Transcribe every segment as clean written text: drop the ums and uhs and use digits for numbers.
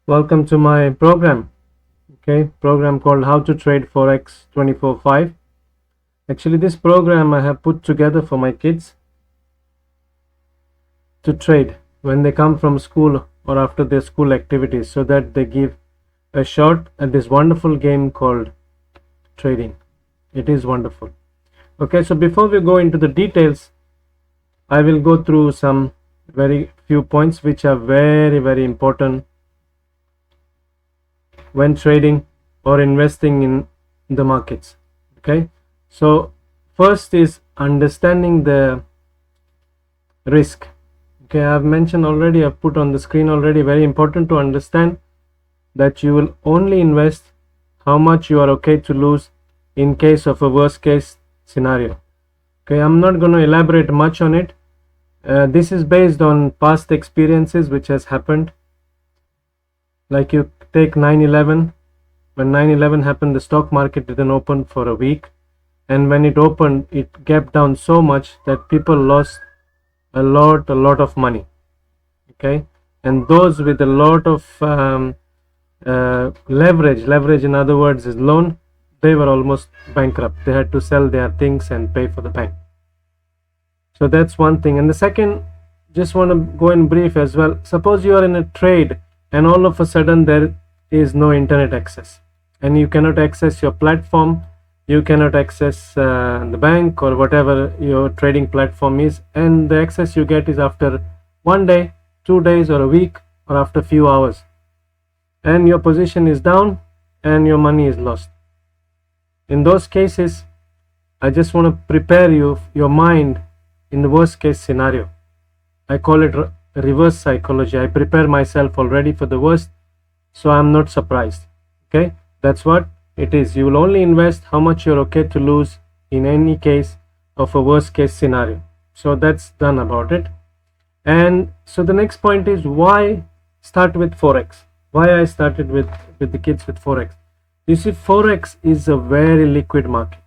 Welcome to my program. Program called How to Trade Forex 24/5. Actually, this program I have put together for my kids to trade when they come from school or after their school activities, so that they give a shot at this wonderful game called trading. It is wonderful. Okay, so before we go into the details, I will go through some very few points which are very important when trading or investing in the markets. Okay, so first is understanding the risk. Okay, I've mentioned already, I've put on the screen already, very important to understand that you will only invest how much you are okay to lose in case of a worst case scenario. Okay, I'm not going to elaborate much on it. This is based on past experiences which has happened. Like you take 9/11. When 9/11 happened, the stock market didn't open for a week, and when it opened, it gapped down so much that people lost a lot of money. Okay, and those with a lot of leverage, in other words, is loan, they were almost bankrupt. They had to sell their things and pay for the bank. So that's one thing. And the second, just want to go in brief as well. Suppose you are in a trade and all of a sudden there is no internet access, and you cannot access your platform, you cannot access the bank or whatever your trading platform is, and the access you get is after 1 day, 2 days, or a week, or after few hours, and your position is down and your money is lost. In those cases, I just want to prepare your mind in the worst case scenario. I call it reverse psychology. I prepare myself already for the worst, so I'm not surprised. Okay, that's what it is. You will only invest how much you're okay to lose in any case of a worst case scenario. So that's done about it. And so the next point is why start with Forex. Why I started with the kids with Forex. You see, Forex is a very liquid market.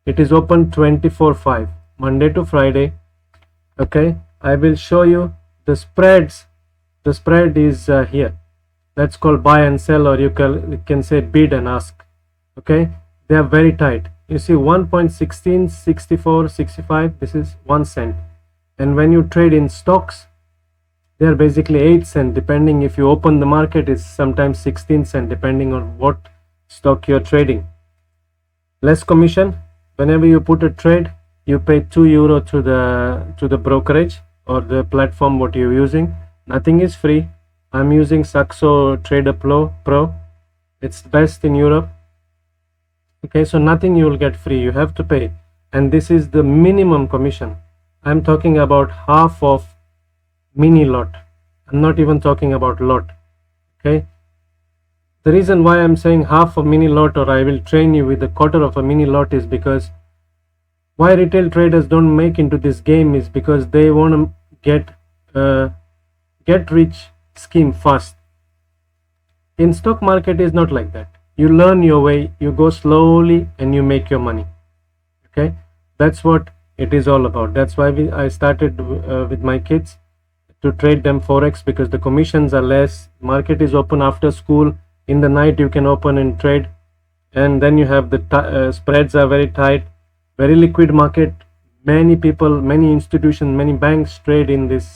It is open 24/5, Monday to Friday. Okay, I will show you the spreads. The spread is here. That's called buy and sell, or you can say bid and ask. Okay, they are very tight. You see 1.16, 64, 65, this is 1 cent. And when you trade in stocks, they are basically 8 cents, depending. If you open the market, it's sometimes 16 cents, depending on what stock you're trading. Less commission. Whenever you put a trade, you pay €2 to the brokerage or the platform what you're using. Nothing is free. I'm using SaxoTraderPRO. It's best in Europe. Okay, so nothing you will get free. You have to pay, and this is the minimum commission. I'm talking about half of mini lot. I'm not even talking about lot. Okay, the reason why I'm saying half a mini lot, or I will train you with a quarter of a mini lot, is because why retail traders don't make into this game is because they want to get rich scheme fast. In stock market is not like that. You learn your way, you go slowly, and you make your money. Okay, that's what it is all about. That's why I started with my kids to trade them Forex, because the commissions are less. Market is open after school. In the night you can open and trade, and then you have the spreads are very tight, very liquid market. Many people, many institutions, many banks trade in this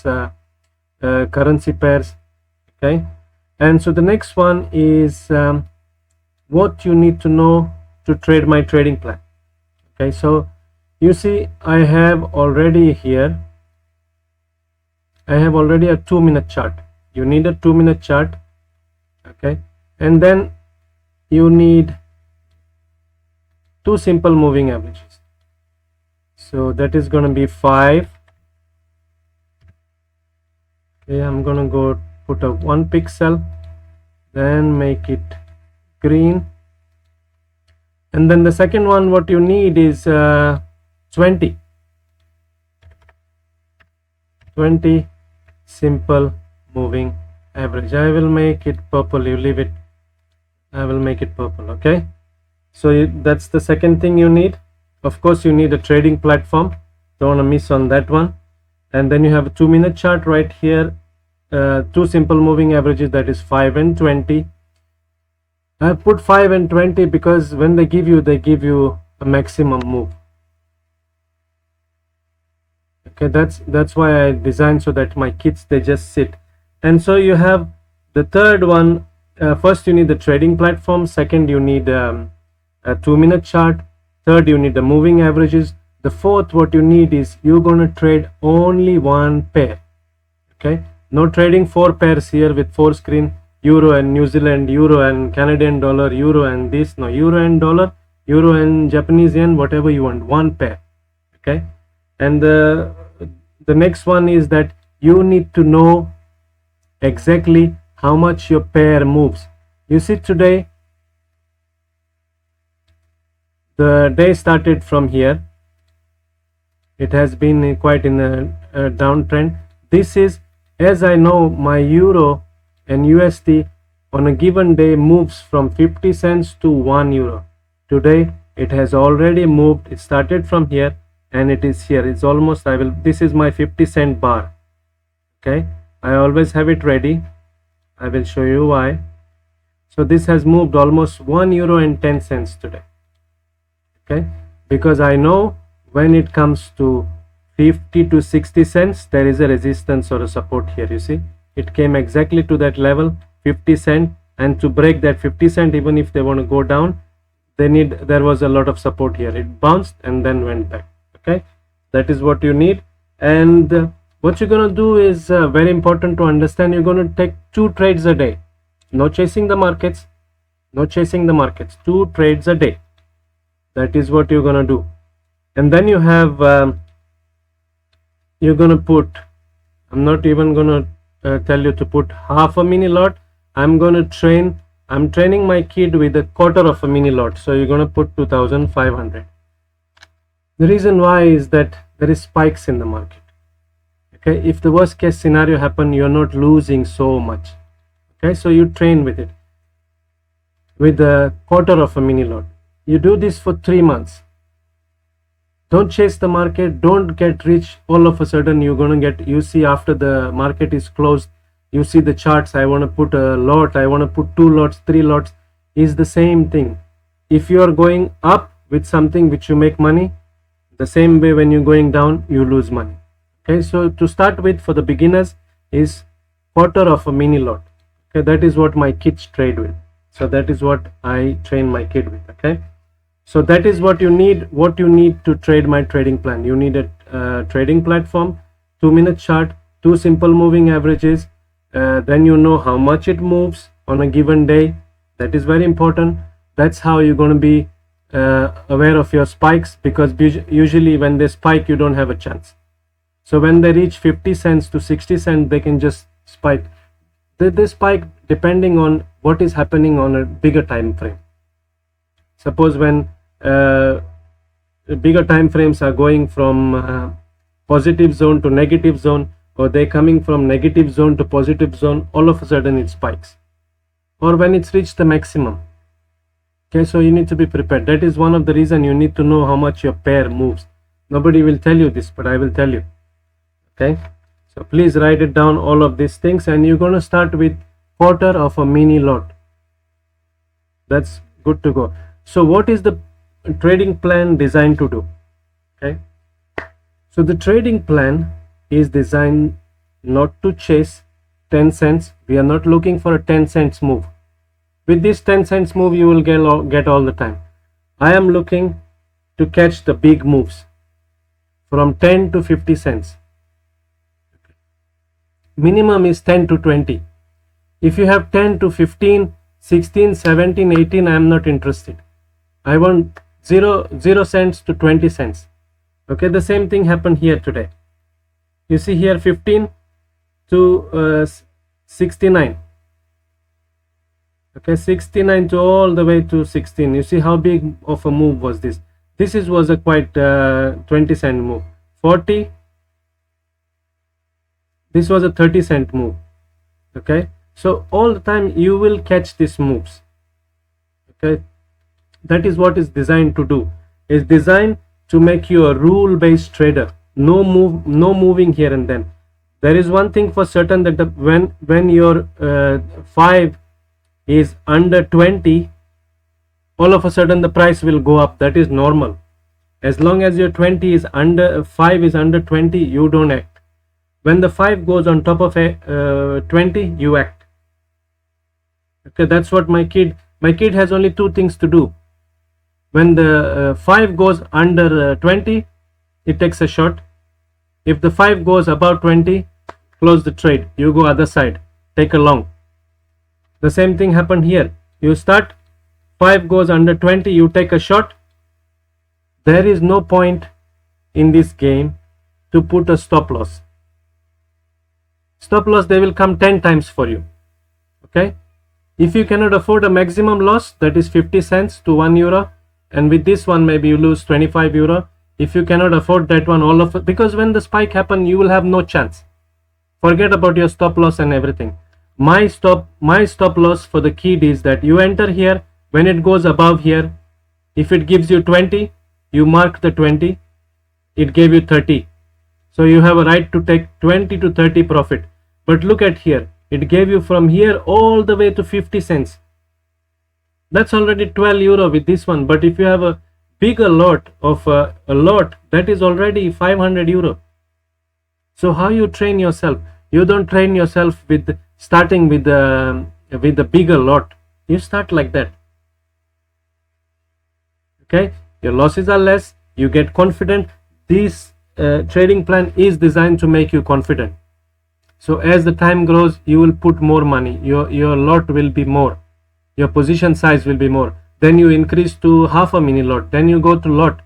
currency pairs. Okay, and so the next one is what you need to know to trade my trading plan. Okay, so you see I have already here, I have already a 2-minute chart. You need a 2-minute chart. Okay, and then you need 2 simple moving averages. So that is going to be 5. Okay, I'm going to go put a 1 pixel, then make it green, and then the second one what you need is 20 simple moving average. I will make it purple, you leave it, I will make it purple. Okay, so that's the second thing you need. Of course you need a trading platform, don't want to miss on that one. And then you have a 2-minute chart right here, two simple moving averages, that is 5 and 20. I put 5 and 20 because when they give you a maximum move. Okay, that's why I designed so that my kids, they just sit. And so you have the third one. First you need the trading platform, second you need a 2-minute chart, third you need the moving averages, the fourth what you need is you're going to trade only one pair. Okay, no trading 4 pairs here with 4 screen, euro and New Zealand, euro and Canadian dollar, euro and this. No, euro and dollar, euro and Japanese yen, whatever you want, one pair. Okay, and the next one is that you need to know exactly how much your pair moves. You see, today the day started from here, it has been quite in a downtrend. This is, as I know, my euro and USD on a given day moves from 50 cents to 1 euro. Today it has already moved, it started from here and it is here. It's almost, this is my 50-cent bar. Okay, I always have it ready. I will show you why. So this has moved almost 1 euro and 10 cents today. Okay, because I know when it comes to 50 to 60 cents, there is a resistance or a support here. You see, it came exactly to that level, 50 cent, and to break that 50 cent, even if they want to go down, there was a lot of support here. It bounced and then went back. Okay, that is what you need. And what you're going to do is very important to understand. You're going to take 2 trades a day. No chasing the markets, no chasing the markets, 2 trades a day. That is what you're going to do. And then you have you're going to put, I'm not even going to tell you to put half a mini lot. I'm training my kid with a quarter of a mini lot, so you're going to put 2,500. The reason why is that there is spikes in the market. Okay, if the worst case scenario happen, you're not losing so much. Okay, so you train with it with a quarter of a mini lot. You do this for 3 months. Don't chase the market, don't get rich all of a sudden. You're going to get, you see, after the market is closed, you see the charts, I want to put a lot, I want to put 2 lots, 3 lots, is the same thing. If you are going up with something which you make money, the same way when you're going down, you lose money. Okay, so to start with, for the beginners, is quarter of a mini lot. Okay, that is what my kids trade with. So that is what I train my kid with. Okay, so that is what you need. What you need to trade my trading plan. You need a trading platform, 2-minute chart, 2 simple moving averages. Then you know how much it moves on a given day. That is very important. That's how you're going to be aware of your spikes, because usually when they spike, you don't have a chance. So when they reach 50 cents to 60 cents, they can just spike. They spike depending on what is happening on a bigger time frame. Suppose when bigger time frames are going from positive zone to negative zone, or they're coming from negative zone to positive zone, all of a sudden it spikes. Or when it's reached the maximum. Okay, so you need to be prepared. That is one of the reasons you need to know how much your pair moves. Nobody will tell you this, but I will tell you. Okay, so please write it down, all of these things, and you're going to start with quarter of a mini lot. That's good to go. So what is the trading plan designed to do? Okay, so the trading plan is designed not to chase 10 cents. We are not looking for a 10 cents move. With this 10 cents move, you will get all the time. I am looking to catch the big moves from 10 to 50 cents. Minimum is 10 to 20. If you have 10 to 15, 16, 17, 18, I am not interested. I want 0 cents to 20 cents. Okay, the same thing happened here today. You see here 15 to 69. Okay, 69 to all the way to 16. You see how big of a move was this. This was a quite 20 cent move. 40, this was a 30 cent move. Okay, so all the time you will catch these moves. Okay, that is what is designed to do. It's designed to make you a rule based trader. No moving here and then. There is one thing for certain, that when your 5 is under 20, all of a sudden the price will go up. That is normal. As long as your 20 is under 5 is under 20, you don't act. When the 5 goes on top of a 20, you act. Okay, that's what my kid has only 2 things to do. When the 5 goes under 20, it takes a short. If the 5 goes above 20, close the trade. You go other side, take a long. The same thing happened here. You start, 5 goes under 20, you take a short. There is no point in this game to put a stop loss. Stop loss, they will come 10 times for you. Okay, if you cannot afford a maximum loss, that is 50 cents to 1 euro, and with this one maybe you lose 25 euro. If you cannot afford that one, all of it, because when the spike happen, you will have no chance. Forget about your stop loss and everything. My stop loss for the kid is that you enter here, when it goes above here, if it gives you 20, you mark the 20, it gave you 30, so you have a right to take 20 to 30 profit. But look at here, it gave you from here all the way to 50 cents. That's already 12 euro with this one. But if you have a bigger lot of a lot, that is already 500 euro. So how you train yourself? You don't train yourself with starting with the bigger lot. You start like that. Okay, your losses are less, you get confident. This trading plan is designed to make you confident. So as the time grows, you will put more money, your lot will be more, your position size will be more. Then you increase to half a mini lot, then you go to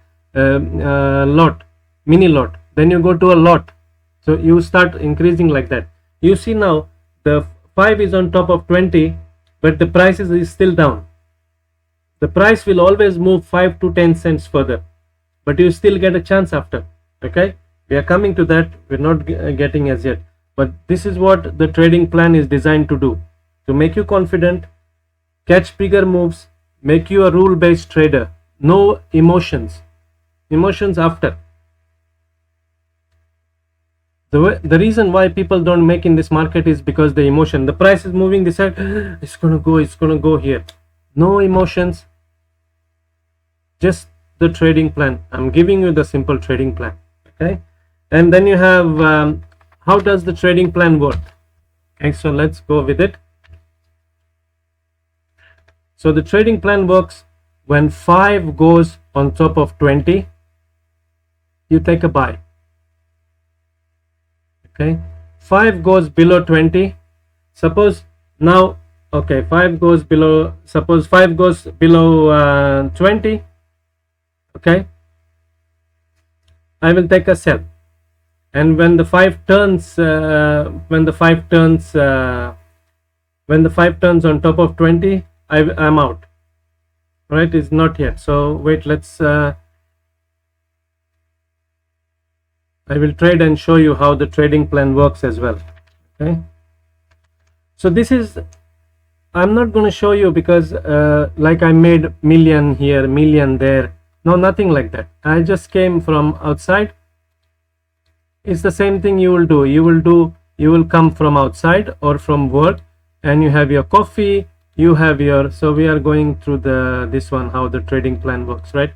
mini lot, then you go to a lot. So you start increasing like that. You see now the 5 is on top of 20, but the price is still down. The price will always move 5 to 10 cents further, but you still get a chance after. Okay, we are coming to that, we're not getting as yet, but this is what the trading plan is designed to do, to make you confident, catch bigger moves, make you a rule-based trader. No emotions after. The reason why people don't make in this market is because the emotion, the price is moving, they say it's gonna go here. No emotions, just the trading plan. I'm giving you the simple trading plan. Okay, and then you have how does the trading plan work? Okay, so let's go with it. So the trading plan works when 5 goes on top of 20, you take a buy. Okay, 5 goes below 20, suppose now, okay, 5 goes below, suppose 5 goes below 20. Okay, I will take a sell, and when the 5 turns when the 5 turns on top of 20, I'm out. Right, it's not yet. So wait, let's I will trade and show you how the trading plan works as well. Okay, so this is, I'm not going to show you because like I made million here, million there. No, nothing like that. I just came from outside. It's the same thing you will do. You will come from outside or from work, and you have your coffee, you have your, so we are going through this one, how the trading plan works, right?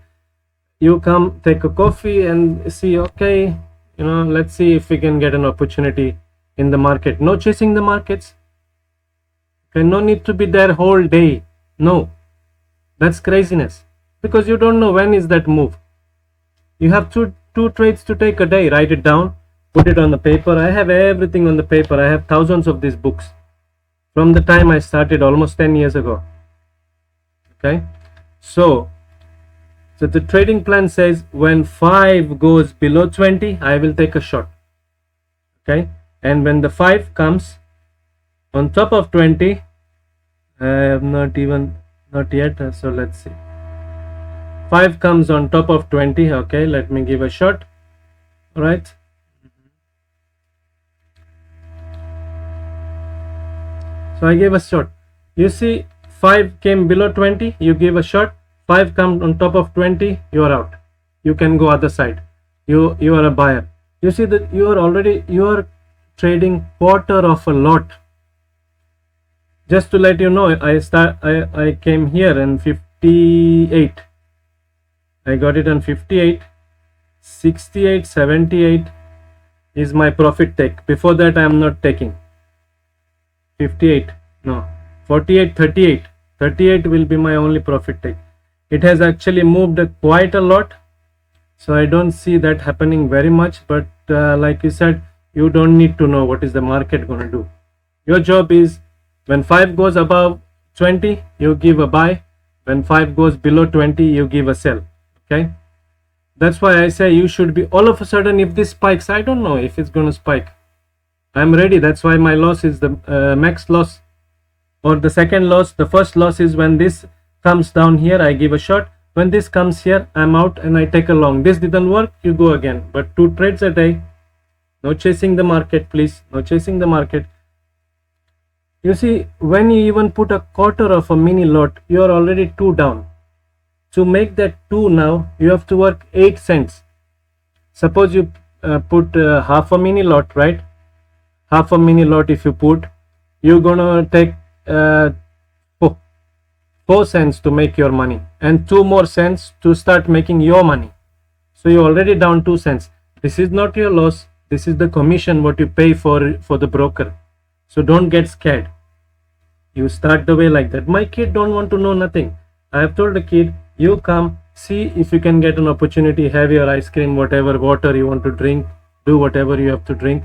You come, take a coffee and see, okay, you know, let's see if we can get an opportunity in the market. No chasing the markets. Okay, no need to be there whole day. No, that's craziness, because you don't know when is that move. You have two trades to take a day. Write it down, put it on the paper. I have everything on the paper. I have thousands of these books from the time I started almost 10 years ago. Okay, so the trading plan says when 5 goes below 20, I will take a short. Okay, and when the 5 comes on top of 20, I have not yet, so let's see. 5 comes on top of 20. Okay, let me give a shot. All right, so I gave a shot. You see, 5 came below 20, you give a shot. 5 comes on top of 20, you are out. You can go other side. You are a buyer. You see that you are trading quarter of a lot. Just to let you know, I came here in 58. I got it on 58, 68, 78 is my profit take. Before that I am not taking. 58, no, 48, 38. 38 will be my only profit take. It has actually moved quite a lot, so I don't see that happening very much. But like you said, you don't need to know what is the market going to do. Your job is, when 5 goes above 20, you give a buy. When 5 goes below 20, you give a sell. Okay, that's why I say you should be, all of a sudden, if this spikes, I don't know if it's going to spike, I'm ready. That's why my loss is the max loss, or the second loss. The first loss is when this comes down here, I give a short. When this comes here, I'm out and I take a long. This didn't work, you go again. But 2 trades a day, no chasing the market, please, no chasing the market. You see, when you even put a quarter of a mini lot, you are already 2 down. To make that 2 now, you have to work 8 cents. Suppose you put half a mini lot, right? Half a mini lot if you put, you're gonna take 4 cents to make your money, and 2 more cents to start making your money. So you're already down 2 cents. This is not your loss. This is the commission what you pay for the broker. So don't get scared. You start the way like that. My kid don't want to know nothing. I have told the kid, you come, see if you can get an opportunity, have your ice cream, whatever, water you want to drink, do whatever you have to drink.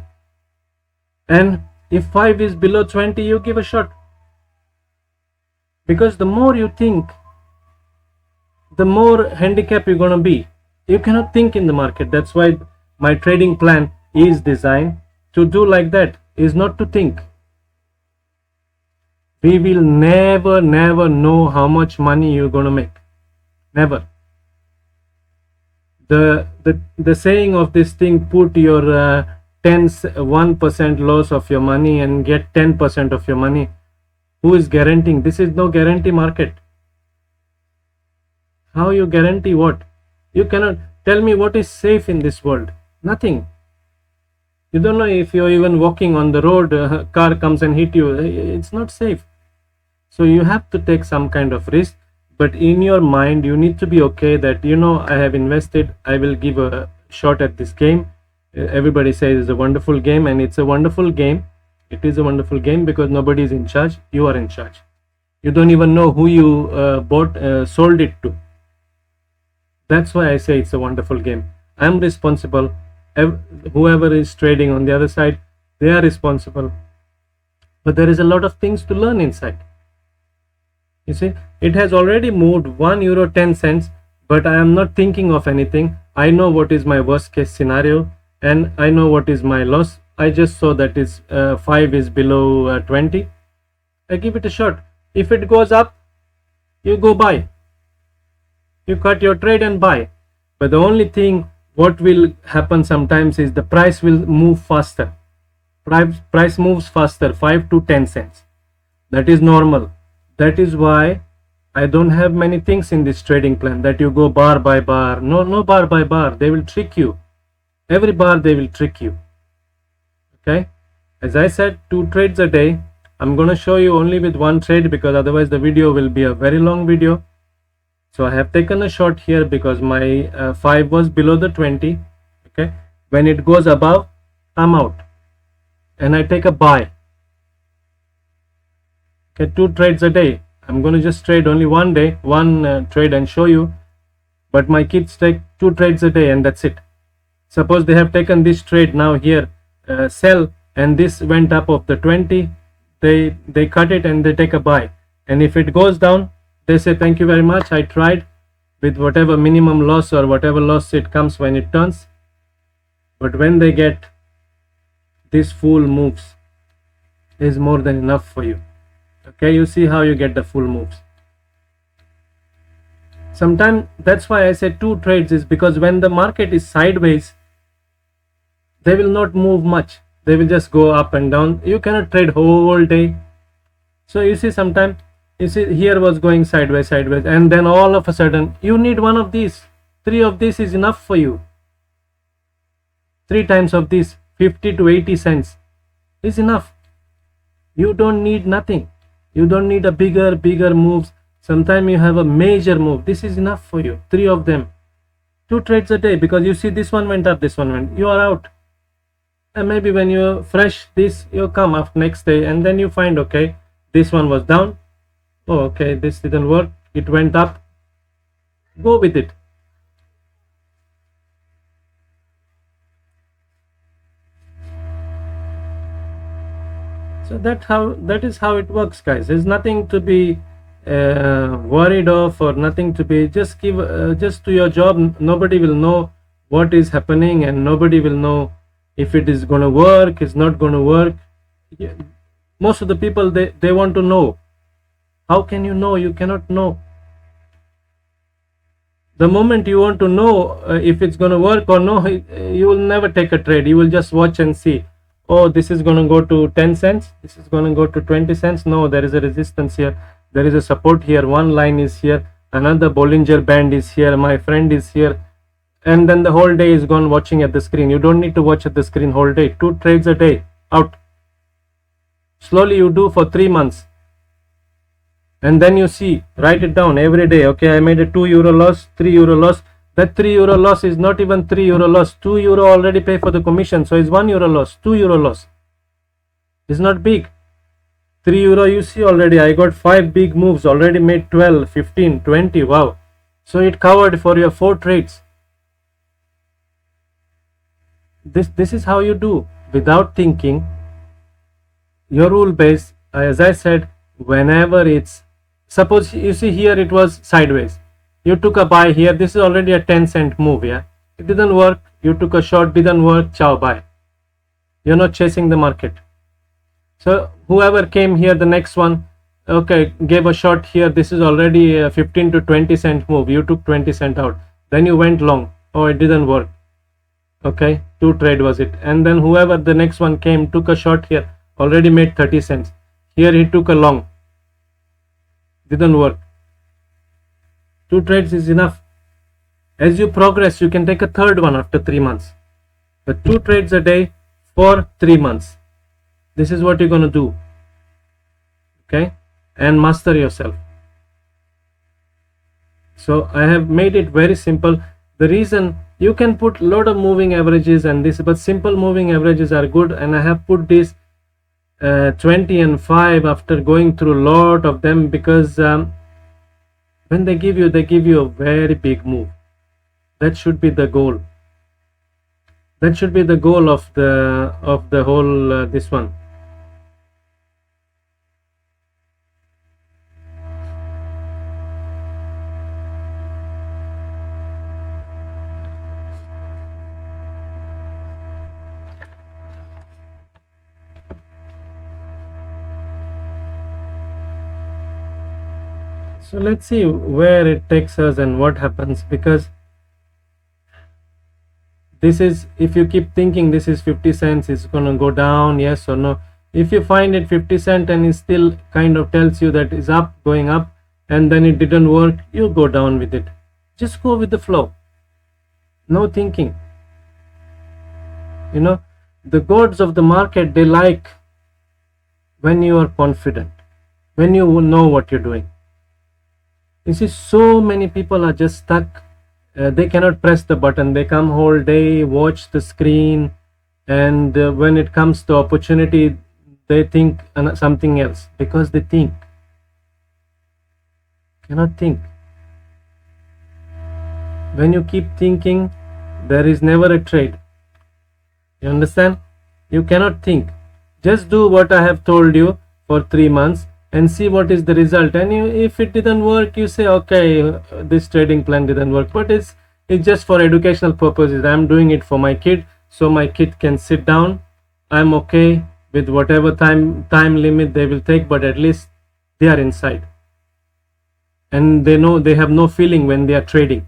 And if 5 is below 20, you give a shot. Because the more you think, the more handicapped you're going to be. You cannot think in the market. That's why my trading plan is designed to do like that, is not to think. We will never know how much money you're going to make. Never. The saying of this thing, put your 1% loss of your money and get 10% of your money. Who is guaranteeing? This is no guarantee market. How you guarantee what? You cannot tell me what is safe in this world. Nothing. You don't know if you're even walking on the road, a car comes and hit you. It's not safe. So you have to take some kind of risk, but in your mind you need to be okay that, you know, I have invested, I will give a shot at this game. Everybody says it's a wonderful game, and it's a wonderful game. It is a wonderful game because nobody is in charge. You are in charge. You don't even know who you sold it to. That's why I say it's a wonderful game. I'm responsible. Whoever is trading on the other side, they are responsible. But there is a lot of things to learn inside. You see, it has already moved €1.10, but I am not thinking of anything. I know what is my worst case scenario, and I know what is my loss. I just saw that is 5 is below 20. I give it a shot. If it goes up, you go buy. You cut your trade and buy. But the only thing what will happen sometimes is the price will move faster. Price moves faster, 5 to 10 cents. That is normal. That is why I don't have many things in this trading plan that you go bar by bar. No bar by bar. They will trick you. Every bar they will trick you. Okay. As I said, 2 trades a day. I'm going to show you only with 1 trade because otherwise the video will be a very long video. So I have taken a short here because my 5 was below the 20. Okay. When it goes above, I'm out. And I take a buy. Okay, 2 trades a day. I'm going to just trade only one trade and show you. But my kids take 2 trades a day and that's it. Suppose they have taken this trade now here, sell, and this went up of the 20. They cut it and they take a buy. And if it goes down, they say thank you very much. I tried with whatever minimum loss or whatever loss it comes when it turns. But when they get this full moves, is more than enough for you. Okay, you see how you get the full moves. Sometimes that's why I say 2 trades is because when the market is sideways, they will not move much. They will just go up and down. You cannot trade whole day. So you see, sometimes you see here was going sideways, and then all of a sudden you need one of these. 3 of these is enough for you. 3 times of this, 50 to 80 cents. is enough. You don't need nothing. You don't need a bigger moves. Sometimes you have a major move. This is enough for you. 3 of them, 2 trades a day, because you see this one went up, this one went, you are out. And maybe when you're fresh, this you come up next day and then you find, okay, this one was down. Oh, okay, this didn't work. It went up. Go with it. So that is how it works, guys. There's nothing to be worried of, or nothing to be, just give just do your job. Nobody will know what is happening, and nobody will know if it is going to work, it's not going to work. Most of the people, they want to know. How can you know? You cannot know. The moment you want to know if it's going to work or no, you will never take a trade. You will just watch and see, oh, this is going to go to 10 cents, this is going to go to 20 cents. No, there is a resistance here, there is a support here, one line is here, another Bollinger Band is here, my friend is here, and then the whole day is gone watching at the screen. You don't need to watch at the screen whole day. 2 trades a day, out. Slowly you do for 3 months, and then you see, write it down every day. Okay, I made a €2 loss, €3 loss. That €3 loss is not even €3 loss. €2 already pay for the commission, so it's €1 loss, €2 loss. It's not big. €3 you see already. I got 5 big moves, already made 12, 15, 20. Wow. So it covered for your 4 trades. This is how you do, without thinking. Your rule base, as I said, whenever it's, suppose you see here it was sideways, you took a buy here, this is already a 10-cent move. Yeah, it didn't work, you took a short, didn't work, ciao, bye. You're not chasing the market. So whoever came here, the next one, okay, gave a short here, this is already a 15 to 20 cent move, you took 20 cent out, then you went long. Oh, it didn't work. Okay, 2 trade was it. And then whoever the next one came, took a short here, already made 30 cents. Here he took a long, didn't work. 2 trades is enough. As you progress, you can take a third one after 3 months. But 2 trades a day for 3 months. This is what you're going to do. Okay, and master yourself. So I have made it very simple. The reason, you can put a lot of moving averages and this, but simple moving averages are good, and I have put this 20 and 5 after going through a lot of them, because when they give you a very big move. That should be the goal. That should be the goal of the whole this one. So let's see where it takes us and what happens, because this is, if you keep thinking this is 50 cents, it's gonna go down, yes or no. If you find it 50 cent and it still kind of tells you that is up, going up, and then it didn't work, you go down with it. Just go with the flow, no thinking. You know, the gods of the market, they like when you are confident, when you know what you're doing. You see, so many people are just stuck. They cannot press the button. They come whole day, watch the screen, and when it comes to opportunity, they think something else, because they think. Cannot think. When you keep thinking, there is never a trade. You understand? You cannot think. Just do what I have told you for 3 months and see what is the result. And if it didn't work, you say, okay, this trading plan didn't work, but it's just for educational purposes. I'm doing it for my kid, so my kid can sit down. I'm okay with whatever time limit they will take, but at least they are inside and they know, they have no feeling when they are trading.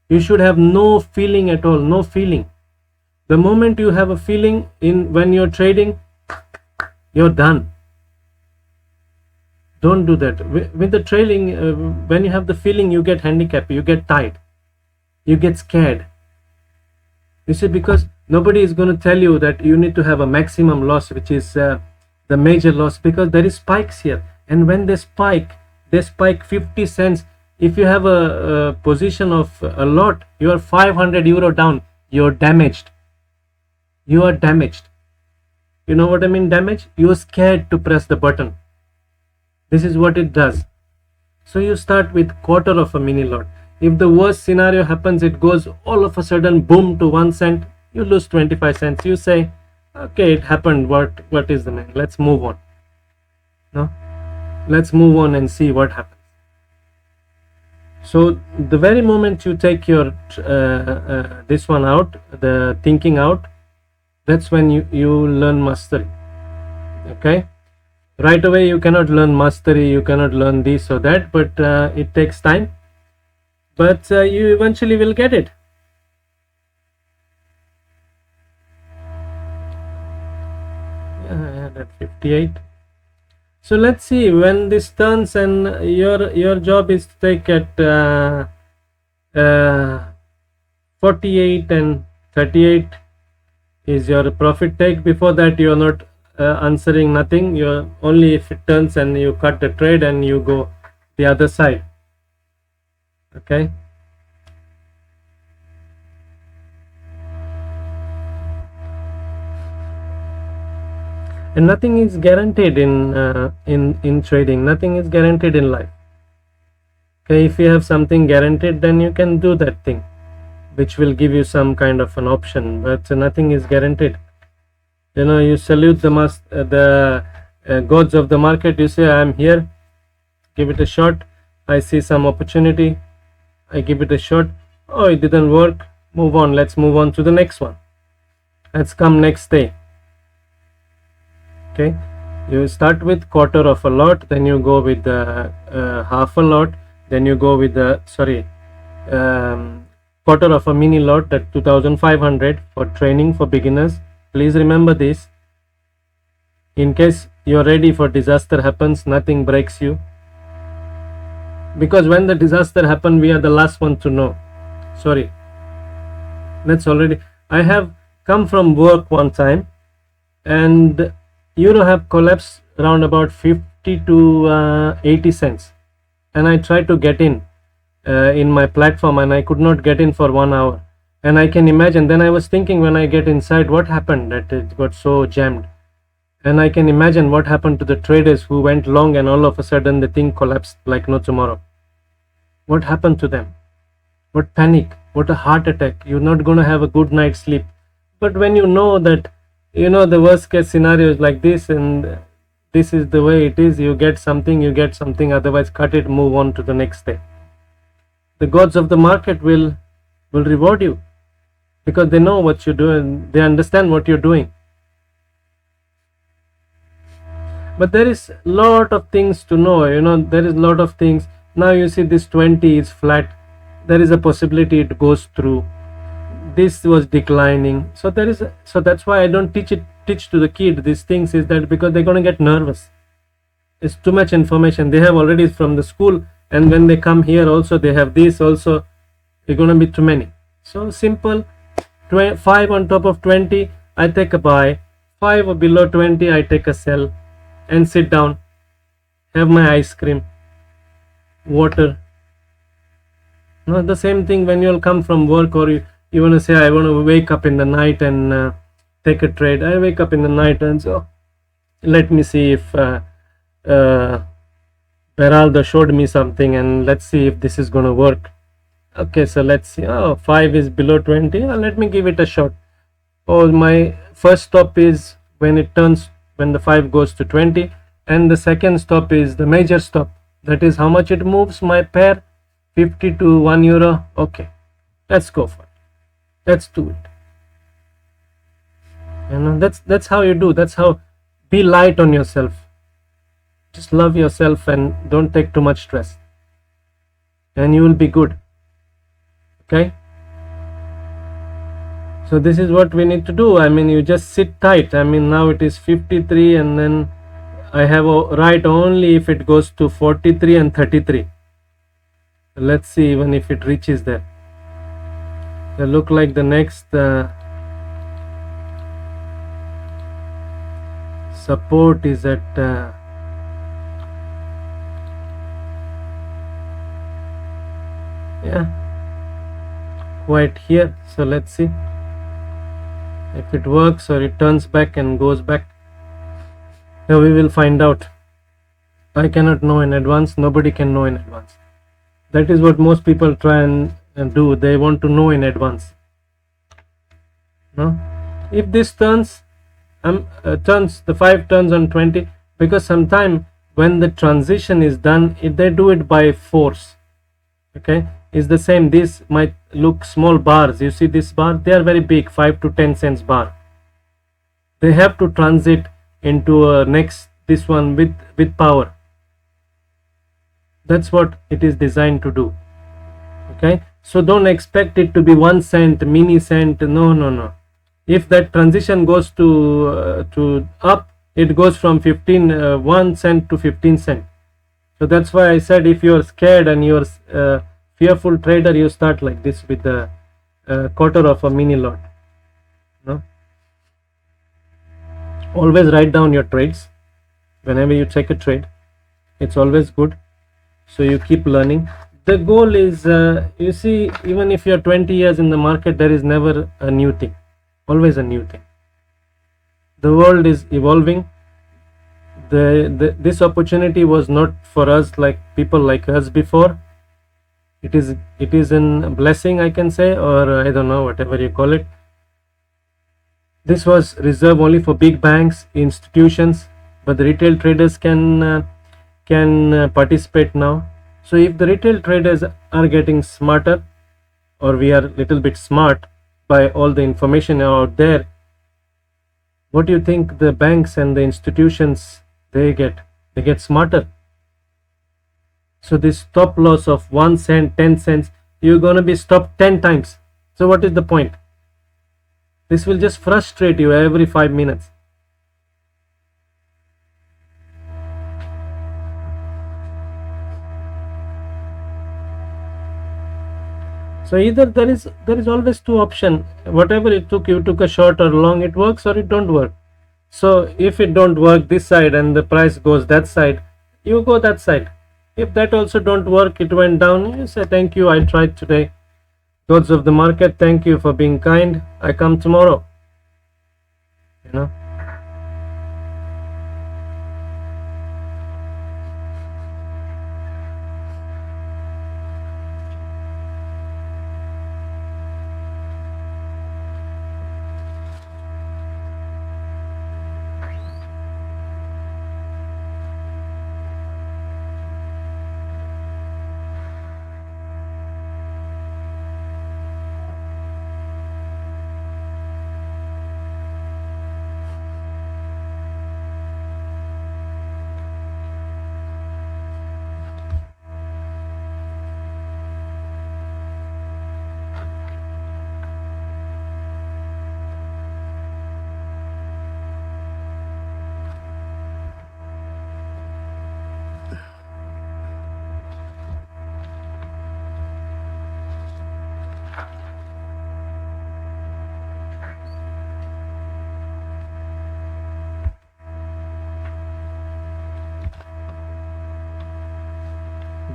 You should have no feeling at all, no feeling. The moment you have a feeling when you're trading, you're done. Don't do that. With the trading, when you have the feeling, you get handicapped, you get tired, you get scared. You see, because Nobody is going to tell you that you need to have a maximum loss, which is the major loss, because there is spikes here, and when they spike 50 cents. If you have a position of a lot, you are 500 euro down, you're damaged. You are damaged. You know what I mean, damage? You're scared to press the button. This is what it does. So you start with quarter of a mini lot. If the worst scenario happens, it goes all of a sudden boom to 1 cent, you lose 25 cents. You say, okay, it happened, what is the name, let's move on. No, let's move on and see what happens. So the very moment you take your this one out, the thinking out, that's when you learn mastery. Okay, right away you cannot learn mastery, you cannot learn this or that, but it takes time, but you eventually will get it. Yeah, I had at 58. So let's see when this turns, and your job is to take at 48 and 38 is your profit take. Before that you are not answering nothing. You're only if it turns and you cut the trade and you go the other side. Okay, and nothing is guaranteed in trading. Nothing is guaranteed in life. Okay, if you have something guaranteed, then you can do that thing, which will give you some kind of an option, but nothing is guaranteed. You know, you salute the gods of the market. You say, I am here, give it a shot. I see some opportunity, I give it a shot. Oh, it didn't work, move on. Let's move on to the next one. Let's come next day. Okay, you start with quarter of a lot, then you go with the half a lot, then you go with the quarter of a mini lot, at 2500 for training for beginners. Please remember this, in case you're ready for disaster happens, nothing breaks you, because when the disaster happens, we are the last one to know. Sorry, that's already, I have come from work one time and euro have collapsed around about 50 to 80 cents, and I tried to get in my platform, and I could not get in for 1 hour. And I can imagine, then I was thinking, when I get inside, what happened that it got so jammed. And I can imagine what happened to the traders who went long and all of a sudden the thing collapsed like no tomorrow. What happened to them? What panic, what a heart attack. You're not going to have a good night's sleep. But when you know that, you know, the worst case scenario is like this, and this is the way it is, you get something, otherwise cut it, move on to the next day. The gods of the market will reward you, because they know what you do and they understand what you're doing. But there is a lot of things to know, you know, there is a lot of things. Now you see this 20 is flat, there is a possibility it goes through. This was declining, so there is so that's why I don't teach to the kid these things, is that because they're going to get nervous. It's too much information they have already from the school, and when they come here also they have this also. They're going to be too many. So simple, 5 on top of 20 I take a buy, 5 or below 20 I take a sell, and sit down, have my ice cream, water. No, the same thing when you'll come from work, or you want to say, I want to wake up in the night and take a trade. I wake up in the night and so let me see if Beraldo showed me something, and let's see if this is going to work. Okay, so let's see. Oh, 5 is below 20. Let me give it a shot. Oh, my first stop is when it turns, when the 5 goes to 20, and the second stop is the major stop. That is how much it moves my pair, 50 to 1 euro. Okay, let's go for it. Let's do it. You know, that's how you do. That's how. Be light on yourself. Just love yourself and don't take too much stress, and you will be good. Okay, so this is what we need to do. I mean, you just sit tight. I mean, now it is 53, and then I have a right only if it goes to 43 and 33. Let's see even if it reaches there. They look like the next support is at yeah, quite here. So let's see if it works or it turns back and goes back. Now we will find out. I cannot know in advance, nobody can know in advance. That is what most people try and do. They want to know in advance. No, if this turns the 5 turns on 20, because sometime when the transition is done, if they do it by force, okay, is the same. This might look small bars. You see this bar, they are very big, 5 to 10 cents bar. They have to transit into next this one with power. That's what it is designed to do. Okay, so don't expect it to be 1 cent, mini cent. No. If that transition goes to up, it goes from 1 cent to 15 cent. So that's why I said, if you're scared and you're fearful trader, you start like this with the quarter of a mini lot. No, always write down your trades whenever you check a trade. It's always good, so you keep learning. The goal is, you see, even if you're 20 years in the market, there is never a new thing, always a new thing. The world is evolving. This opportunity was not for us, like people like us before. It is a blessing, I can say, or I don't know, whatever you call it. This was reserved only for big banks, institutions, but the retail traders can participate now. So if the retail traders are getting smarter, or we are a little bit smart by all the information out there, what do you think the banks and the institutions they get smarter? So this stop loss of 1 cent, 10 cents, you're going to be stopped 10 times. So what is the point? This will just frustrate you every 5 minutes. So either there is always two options. Whatever it took, you took a short or long, it works or it don't work. So if it don't work this side and the price goes that side, you go that side. If that also don't work, it went down, you say, thank you, I tried today. Gods of the market, thank you for being kind. I come tomorrow. You know.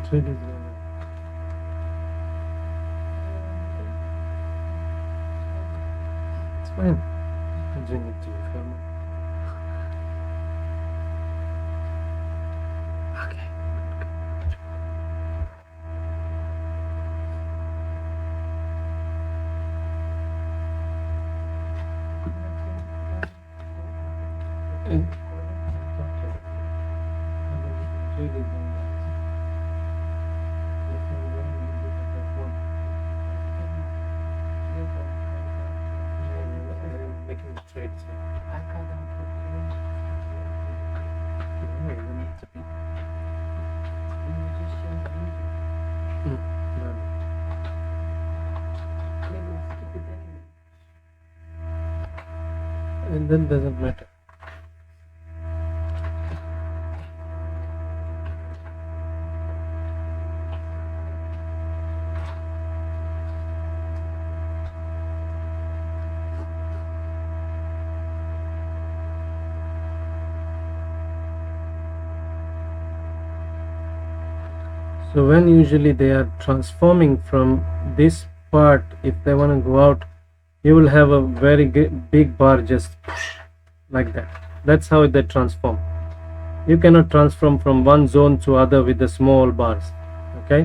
Trade is it's fine. I'm doing it to you. Okay. Making trades. I can't and then doesn't matter. So when usually they are transforming from this part, if they want to go out, you will have a very big bar just like that. That's how they transform. You cannot transform from one zone to other with the small bars. Okay,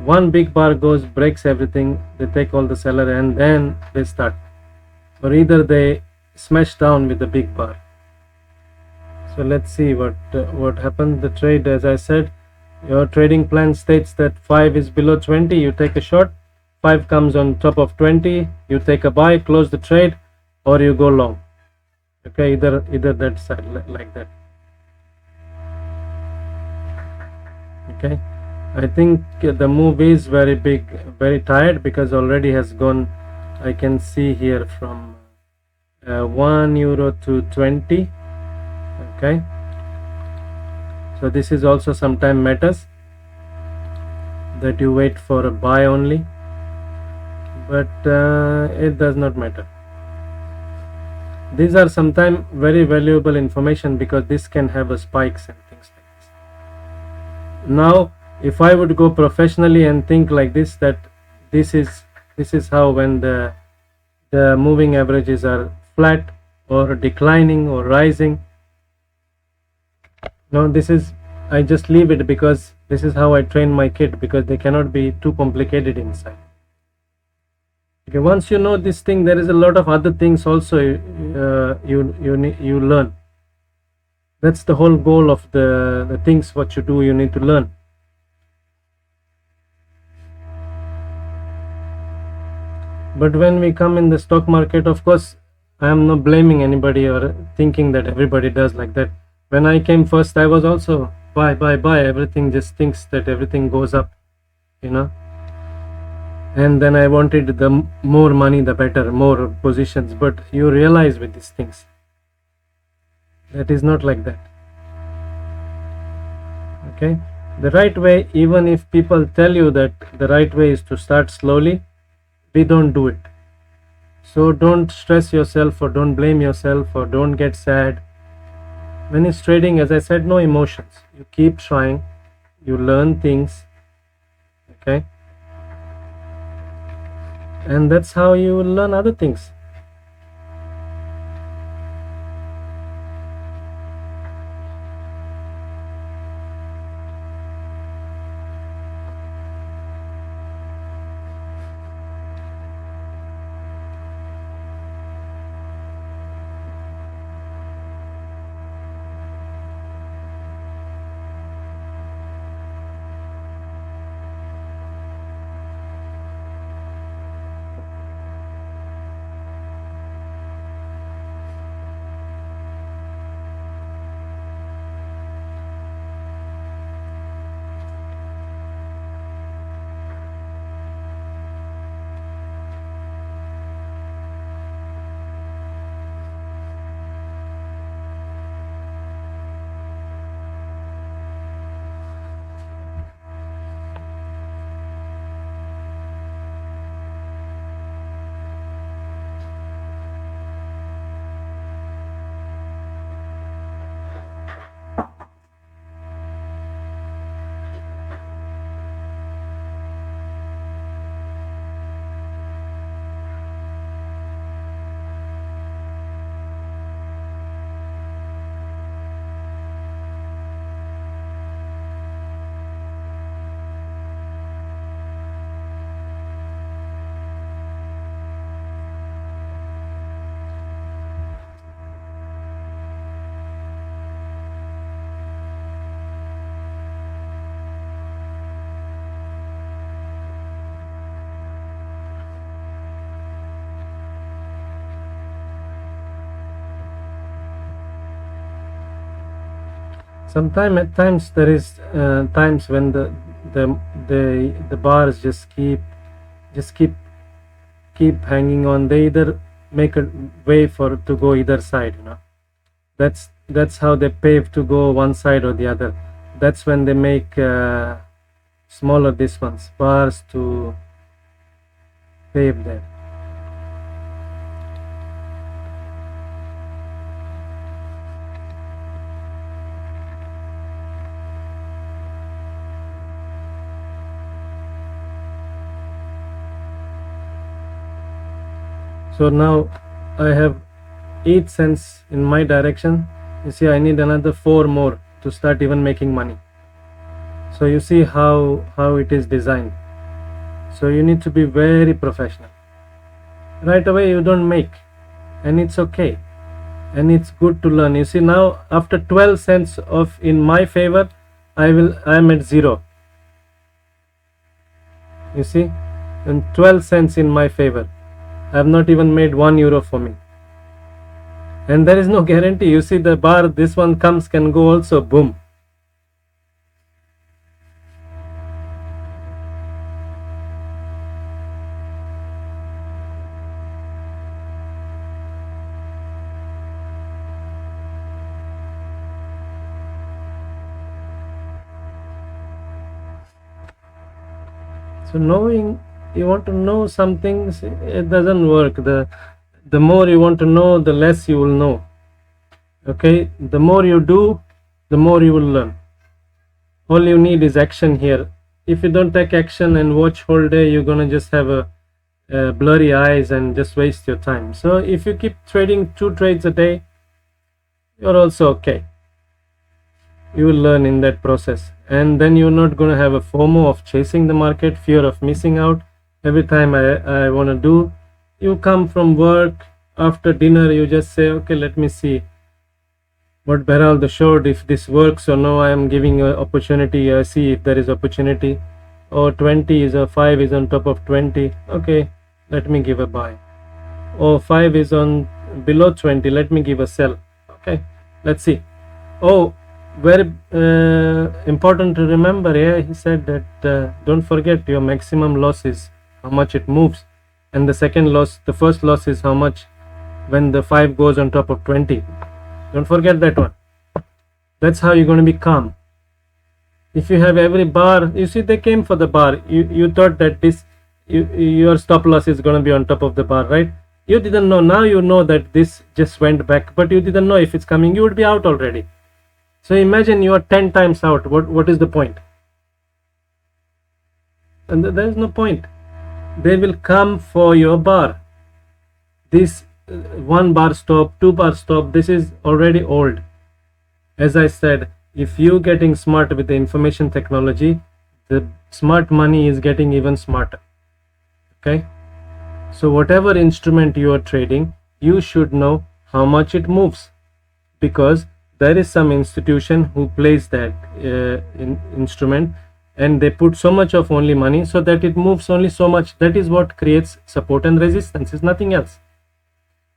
one big bar goes, breaks everything, they take all the seller and then they start, or either they smash down with the big bar. So let's see what happened. The trade, as I said, your trading plan states that 5 is below 20, you take a short. 5 comes on top of 20, you take a buy, close the trade, or you go long. Okay, either that side, like that. Okay, I think the move is very big, very tired, because already has gone, I can see here, from €1 to 20. Okay, so this is also sometime matters that you wait for a buy only, but it does not matter. These are sometimes very valuable information, because this can have a spikes and things like this. Now if I would go professionally and think like this, that this is how, when the moving averages are flat or declining or rising, no, this is, I just leave it, because this is how I train my kid, because they cannot be too complicated inside. Okay, once you know this thing, there is a lot of other things also you learn. That's the whole goal of the things what you do, you need to learn. But when we come in the stock market, of course, I am not blaming anybody or thinking that everybody does like that. When I came first, I was also buy, everything, just thinks that everything goes up, you know. And then I wanted the more money, the better, more positions. But you realize with these things, that is not like that. Okay, the right way, even if people tell you that the right way is to start slowly, we don't do it. So don't stress yourself, or don't blame yourself, or don't get sad. When it's trading, as I said, no emotions. You keep trying, you learn things. Okay, and that's how you will learn other things. Sometimes, at times, there is times when the the bars just keep hanging on. They either make a way for to go either side, you know. That's how they pave to go one side or the other. That's when they make smaller, this ones, bars to pave there. So now I have 8 cents in my direction. You see, I need another 4 more to start even making money. So you see how it is designed. So you need to be very professional. Right away you don't make, and it's okay, and it's good to learn. You see, now after 12 cents of in my favor, I'm at 0. You see, and 12 cents in my favor. I have not even made €1 for me, and there is no guarantee. You see the bar, this one comes, can go also, boom. So knowing, you want to know some things, it doesn't work. The more you want to know, the less you will know. Okay, the more you do, the more you will learn. All you need is action here. If you don't take action and watch whole day, you're gonna just have a blurry eyes and just waste your time. So if you keep trading 2 trades a day, you're also okay. You will learn in that process, and then you're not going to have a FOMO of chasing the market, fear of missing out. Every time I want to do, you come from work after dinner, you just say, okay, let me see what Beral showed, if this works or no. I am giving an opportunity. I see if there is opportunity, or 20 is, or 5 is on top of 20. Okay, let me give a buy. Or 5 is on below 20, let me give a sell. Okay, let's see. Oh, very important to remember. Yeah, he said that don't forget your maximum loss is how much it moves, and the first loss is how much when the 5 goes on top of 20. Don't forget that one. That's how you're going to be calm. If you have every bar, you see, they came for the bar. You thought that your stop loss is going to be on top of the bar, right? You didn't know. Now you know that this just went back, but you didn't know if it's coming. You would be out already. So imagine you are 10 times out. What is the point? And there is no point. They will come for your bar. This 1 bar stop, 2 bar stop, this is already old. As I said, if you getting smart with the information technology, the smart money is getting even smarter. Okay? So whatever instrument you are trading, you should know how much it moves, because there is some institution who plays that instrument, and they put so much of only money so that it moves only so much. That is what creates support and resistance, is nothing else.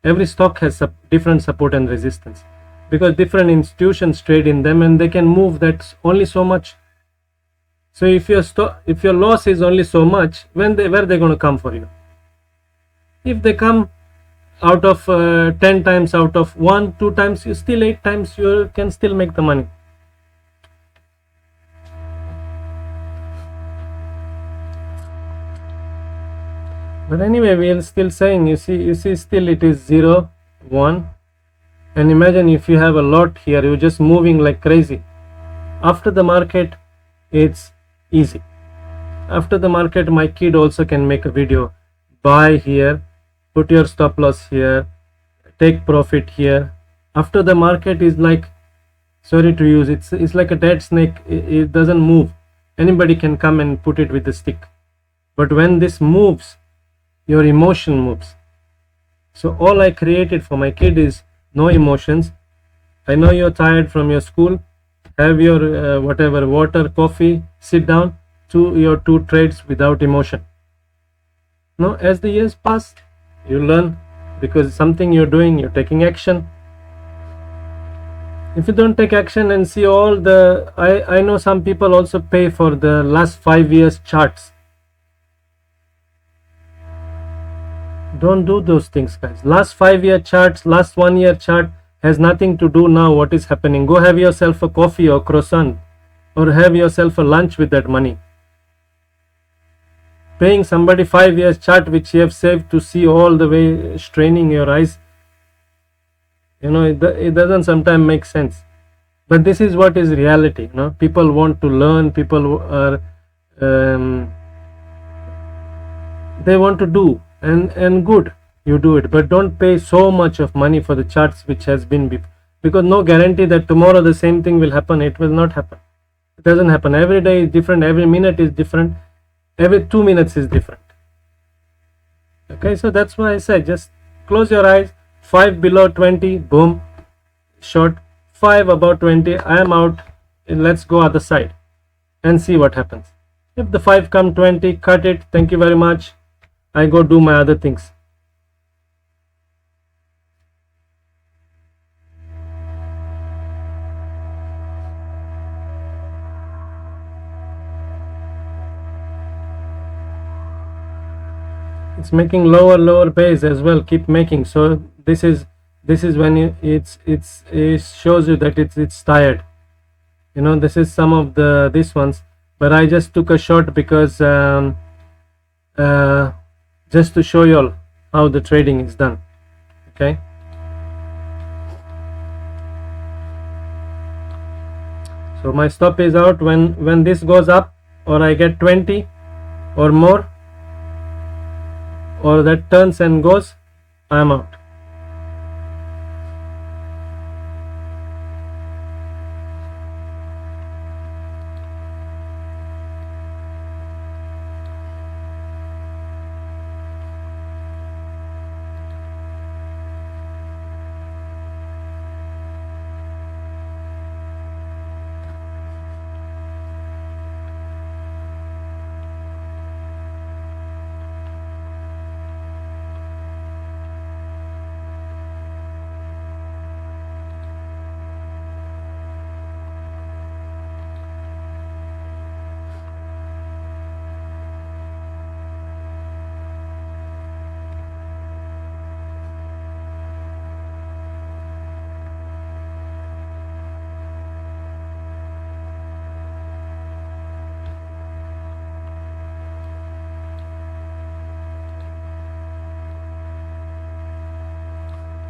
Every stock has different support and resistance, because different institutions trade in them, and they can move that only so much. So if your loss is only so much, where they going to come for you? If they come out of 10 times, out of 1-2 times, you still 8 times you can still make the money. But anyway, we are still saying, you see still it is 0, 1, and imagine if you have a lot here, you're just moving like crazy. After the market, it's easy. After the market, my kid also can make a video. Buy here, put your stop loss here, take profit here. After the market is like, sorry to use, it's like a dead snake. It doesn't move. Anybody can come and put it with a stick. But when this moves, your emotion moves. So all I created for my kid is no emotions. I know you're tired from your school. Have your whatever, water, coffee, sit down, do your 2 trades without emotion. No, as the years pass, you learn, because something you're doing, you're taking action. If you don't take action and see all the, I know some people also pay for the last 5 years charts. Don't do those things, guys. Last 5-year charts, last 1-year chart has nothing to do now what is happening. Go have yourself a coffee or croissant, or have yourself a lunch with that money. Paying somebody 5 years chart which you have saved to see all the way, straining your eyes, you know, it doesn't sometimes make sense. But this is what is reality. You know, people want to learn, people are they want to do, and good. you do it, but don't pay so much of money for the charts which has been because no guarantee that tomorrow the same thing will happen. It will not happen. It doesn't happen. Every day is different, every minute is different, every 2 minutes is different. Okay, so that's why I said just close your eyes. 5 below 20, boom, short. 5 above 20, I am out, and let's go other side and see what happens. If the 5 come 20, cut it, thank you very much, I go do my other things. It's making lower base as well, keep making. So this is when it shows you that it's tired. You know, this is some of these ones, but I just took a shot because just to show you all how the trading is done. Okay, so my stop is out when this goes up, or I get 20 or more, or that turns and goes, I'm out.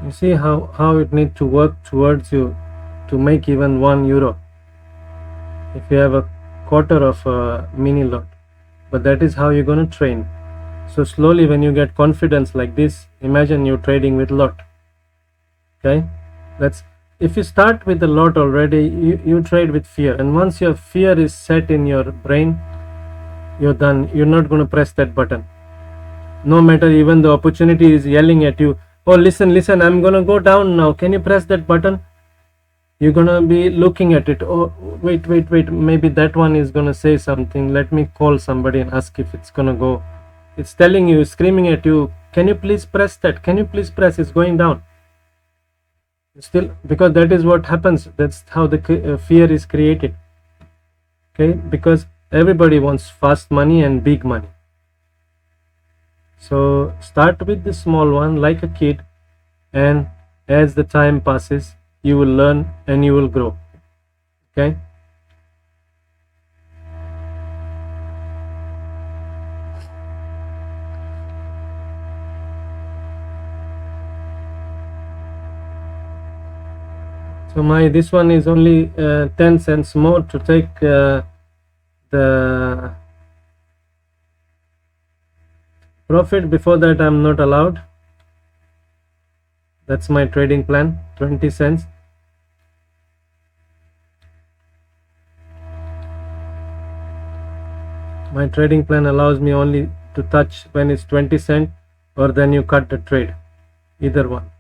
You see how it needs to work towards you to make even €1 if you have a quarter of a mini lot. But that is how you're going to train. So slowly, when you get confidence like this, imagine you're trading with lot. Okay, if you start with a lot already, you trade with fear, and once your fear is set in your brain, you're done. You're not going to press that button, no matter even the opportunity is yelling at you, oh listen, I'm gonna go down now, can you press that button? You're gonna be looking at it, oh wait, maybe that one is gonna say something, let me call somebody and ask if it's gonna go. It's telling you, screaming at you, can you please press that, can you please press, it's going down. Still, because that is what happens, that's how the fear is created. Okay, because everybody wants fast money and big money. So start with the small one like a kid, and as the time passes, you will learn and you will grow. Okay. So this one is only 10 cents more to take the profit. Before that, I'm not allowed. That's my trading plan, 20 cents. My trading plan allows me only to touch when it's 20 cents, or then you cut the trade, either one.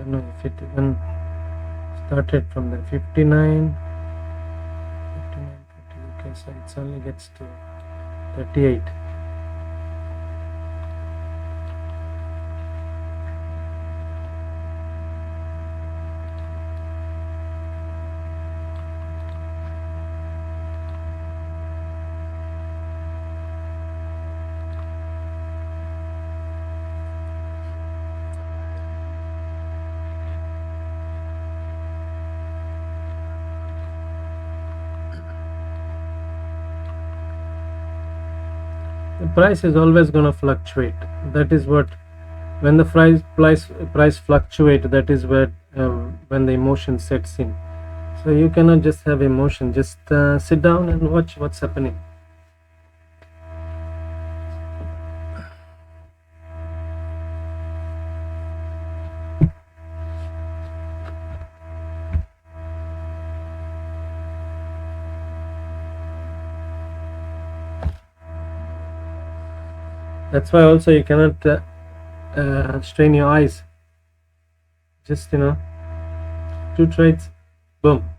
don't know if it even started from the 59, 59, 40. Okay, so it only gets to 38. The price is always going to fluctuate. That is what, when the price fluctuate, that is where when the emotion sets in. So you cannot just have emotion. Just sit down and watch what's happening. That's why also you cannot strain your eyes. Just, you know, 2 trades, boom.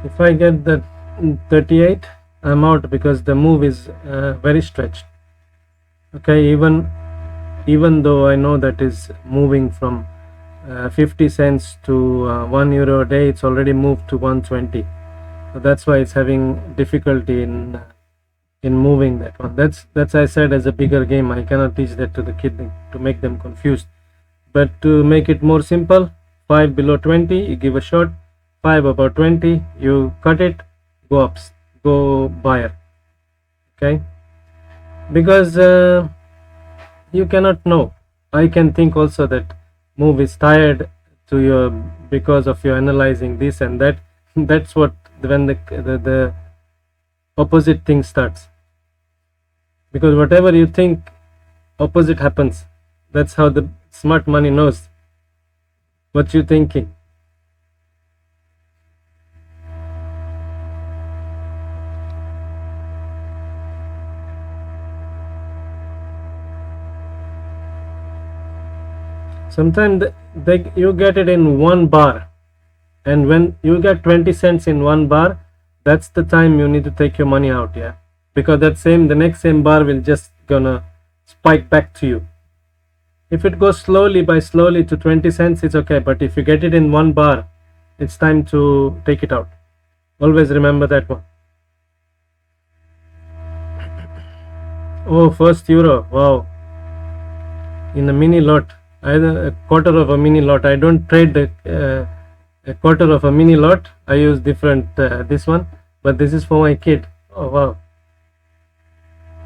If I get the 38, I'm out because the move is very stretched. Okay, even though I know that is moving from 50 cents to €1 a day, it's already moved to 120. So that's why it's having difficulty in moving that one. That's I said, as a bigger game, I cannot teach that to the kid to make them confused. But to make it more simple, 5 below 20, you give a shot. 5 above 20, you cut it, go buyer. Okay, because you cannot know. I can think also that move is tired to your, because of your analyzing this and that. That's what, when the opposite thing starts, because whatever you think, opposite happens. That's how the smart money knows what you're thinking. Sometimes you get it in 1 bar, and when you get 20 cents in 1 bar, that's the time you need to take your money out. Yeah, because the next same bar will just gonna spike back to you. If it goes slowly to 20 cents, it's okay, but if you get it in one bar, it's time to take it out. Always remember that one. Oh, first euro, wow, in a mini lot, either a quarter of a mini lot. I don't trade a quarter of a mini lot. I use different this one, but this is for my kid. Oh wow,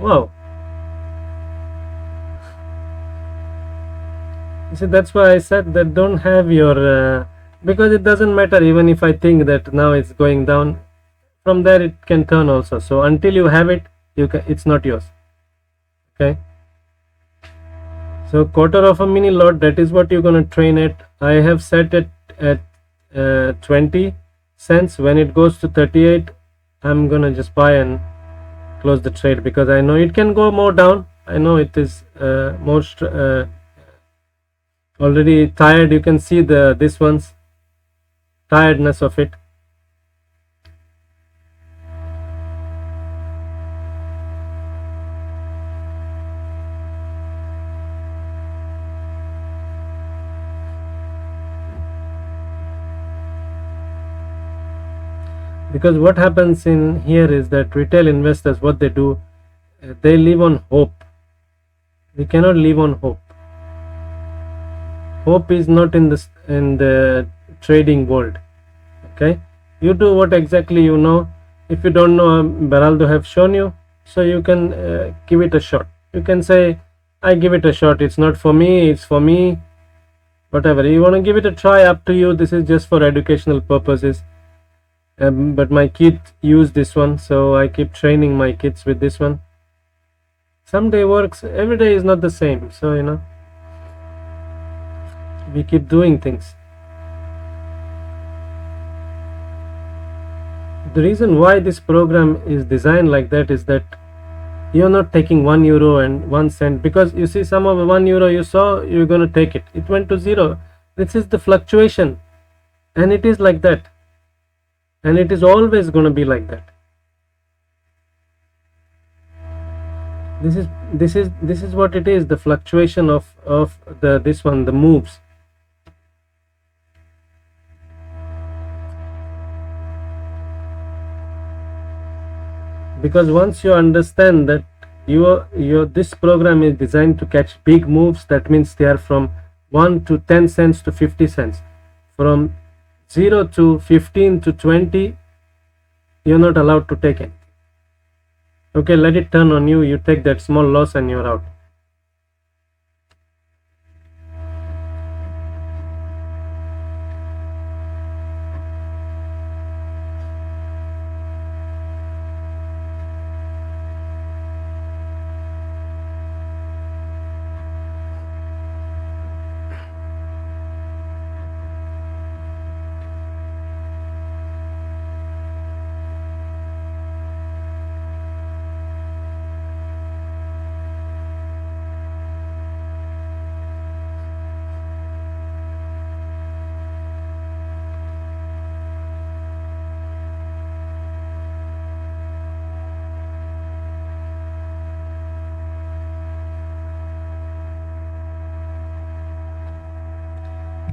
wow. You see, that's why I said that don't have your because it doesn't matter. Even if I think that now it's going down, from there it can turn also. So until you have it, it's not yours. Okay, so quarter of a mini lot, that is what you're going to train it. I have set it at 20 cents. When it goes to 38, I'm gonna just buy and close the trade, because I know it can go more down. I know it is more already tired. You can see this one's tiredness of it. Because what happens in here is that retail investors, what they do, they live on hope. We cannot live on hope. Hope is not in the trading world. Okay, you do what exactly you know. If you don't know, Beraldo have shown you, so you can give it a shot. You can say, I give it a shot, it's not for me, it's for me, whatever. You want to give it a try, up to you. This is just for educational purposes. But my kids use this one, so I keep training my kids with this one. Someday works, every day is not the same, so you know, we keep doing things. The reason why this program is designed like that is that you're not taking 1 euro and 1 cent, because you see, some of the 1 euro you saw, you're going to take it, it went to zero. This is the fluctuation, and it is like that, and it is always going to be like that. This is what it is, the fluctuation of the moves. Because once you understand that this program is designed to catch big moves, that means they are from 1 to 10 cents to 50 cents. From 0 to 15 to 20, you're not allowed to take it. Okay, let it turn on you, you take that small loss and you're out.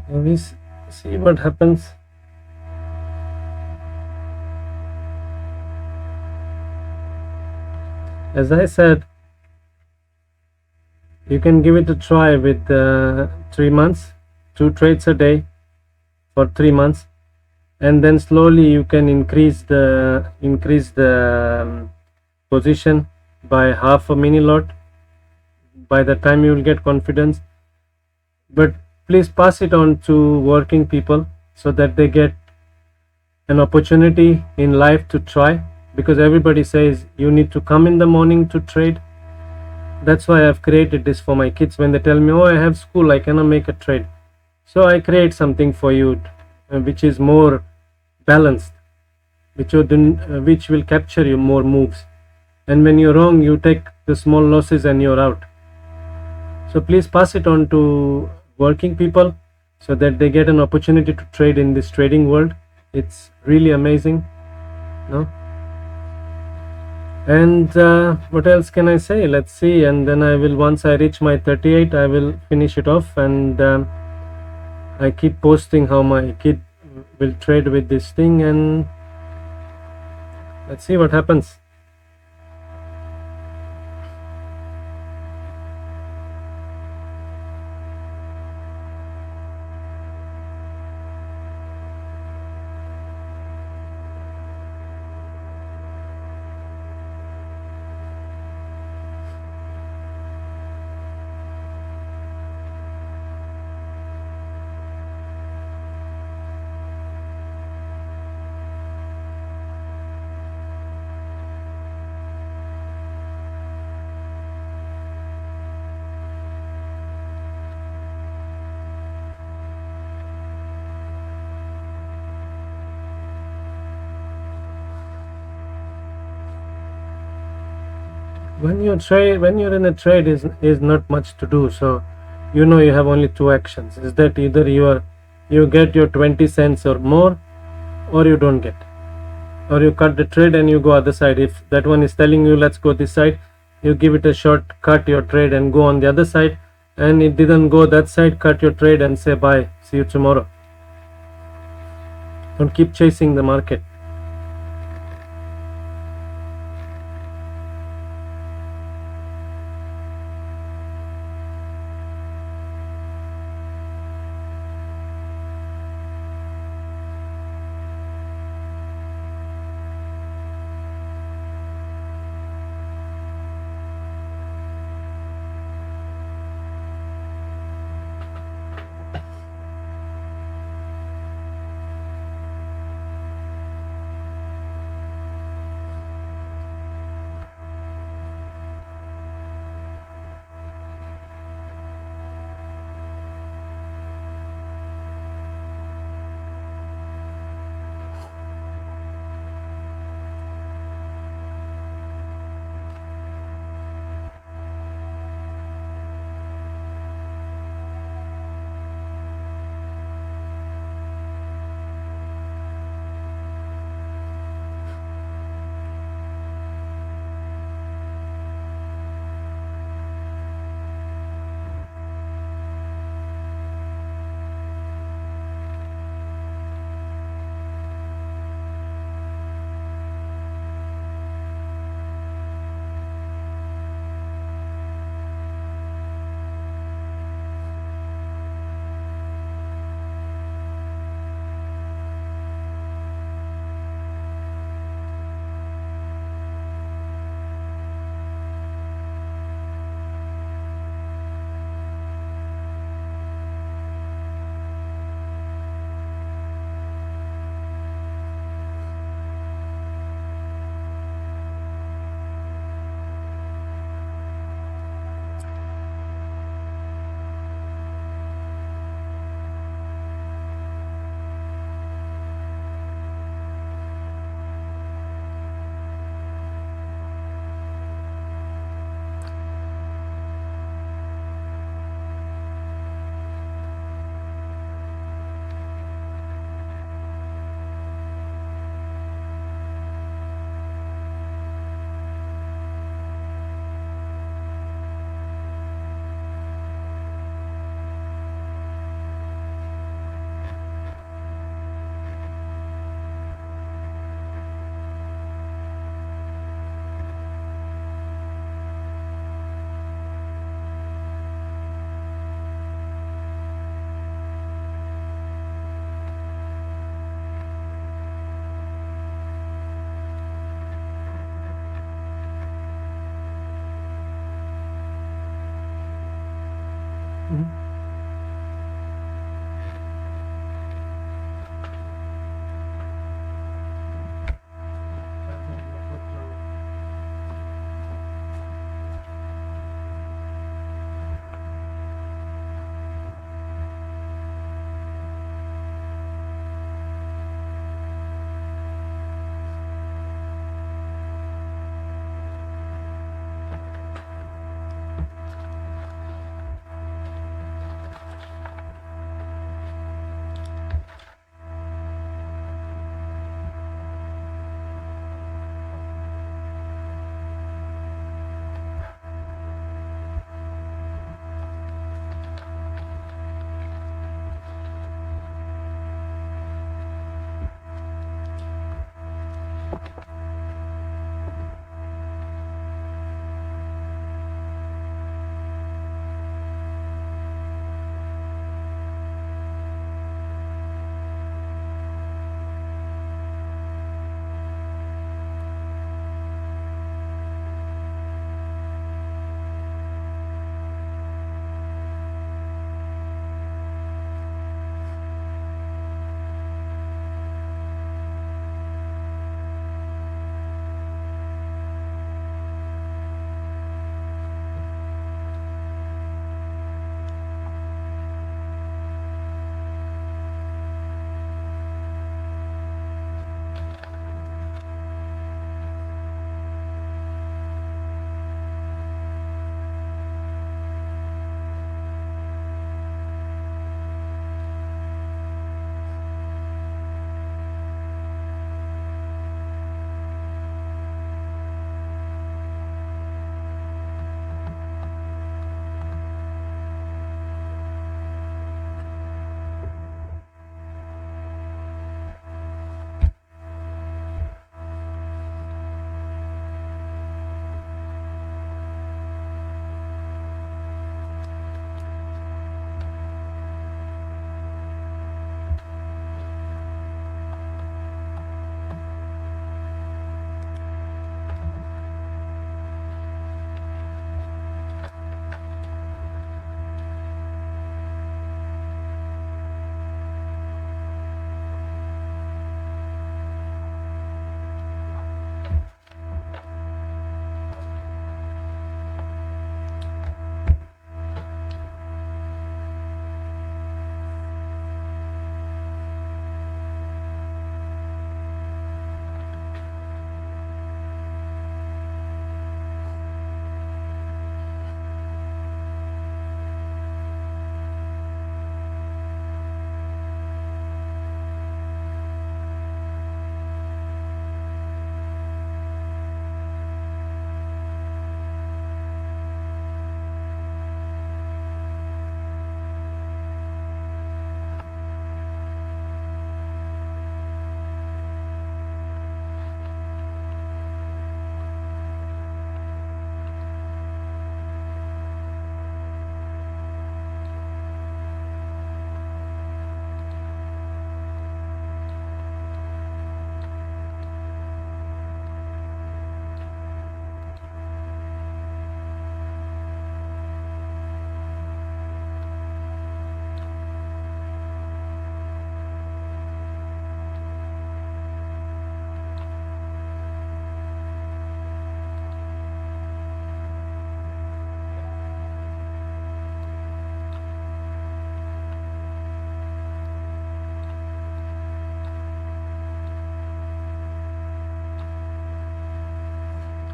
We see what happens. As I said, you can give it a try with 3 months, 2 trades a day for 3 months, and then slowly you can increase the position by half a mini lot. By the time you will get confidence, but please pass it on to working people so that they get an opportunity in life to try, because everybody says you need to come in the morning to trade. That's why I've created this for my kids. When they tell me, oh, I have school, I cannot make a trade, so I create something for you which is more balanced, which will capture you more moves, and when you're wrong, you take the small losses and you're out. So please pass it on to working people so that they get an opportunity to trade in this trading world. It's really amazing, no? And what else can I say? Let's see. And then I will, once I reach my 38, I will finish it off. And I keep posting how my kid will trade with this thing, and let's see what happens. When you're in a trade, is not much to do. So you know, you have only two actions. Is that either you get your 20 cents or more, or you don't get, or you cut the trade and you go other side. If that one is telling you let's go this side, you give it a short, cut your trade and go on the other side. And it didn't go that side, cut your trade and say bye, see you tomorrow. Don't keep chasing the market.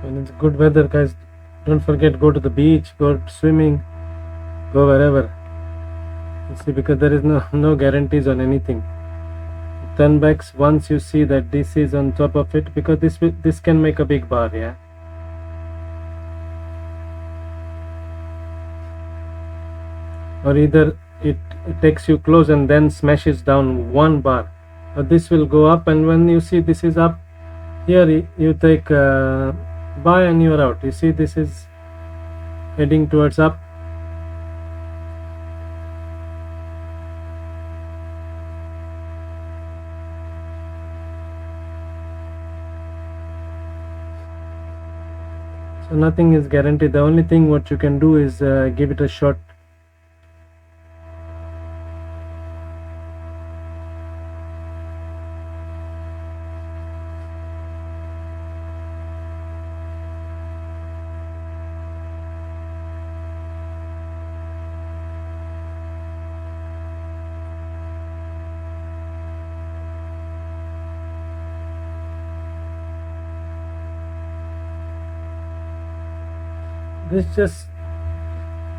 When it's good weather, guys, don't forget, go to the beach, go swimming, go wherever. You see, because there is no guarantees on anything. Turn backs once you see that this is on top of it, because this can make a big bar, yeah. Or either it takes you close and then smashes down one bar, or this will go up, and when you see this is up here, you take buy and you're out. You see, this is heading towards up. So nothing is guaranteed. The only thing what you can do is give it a shot. This just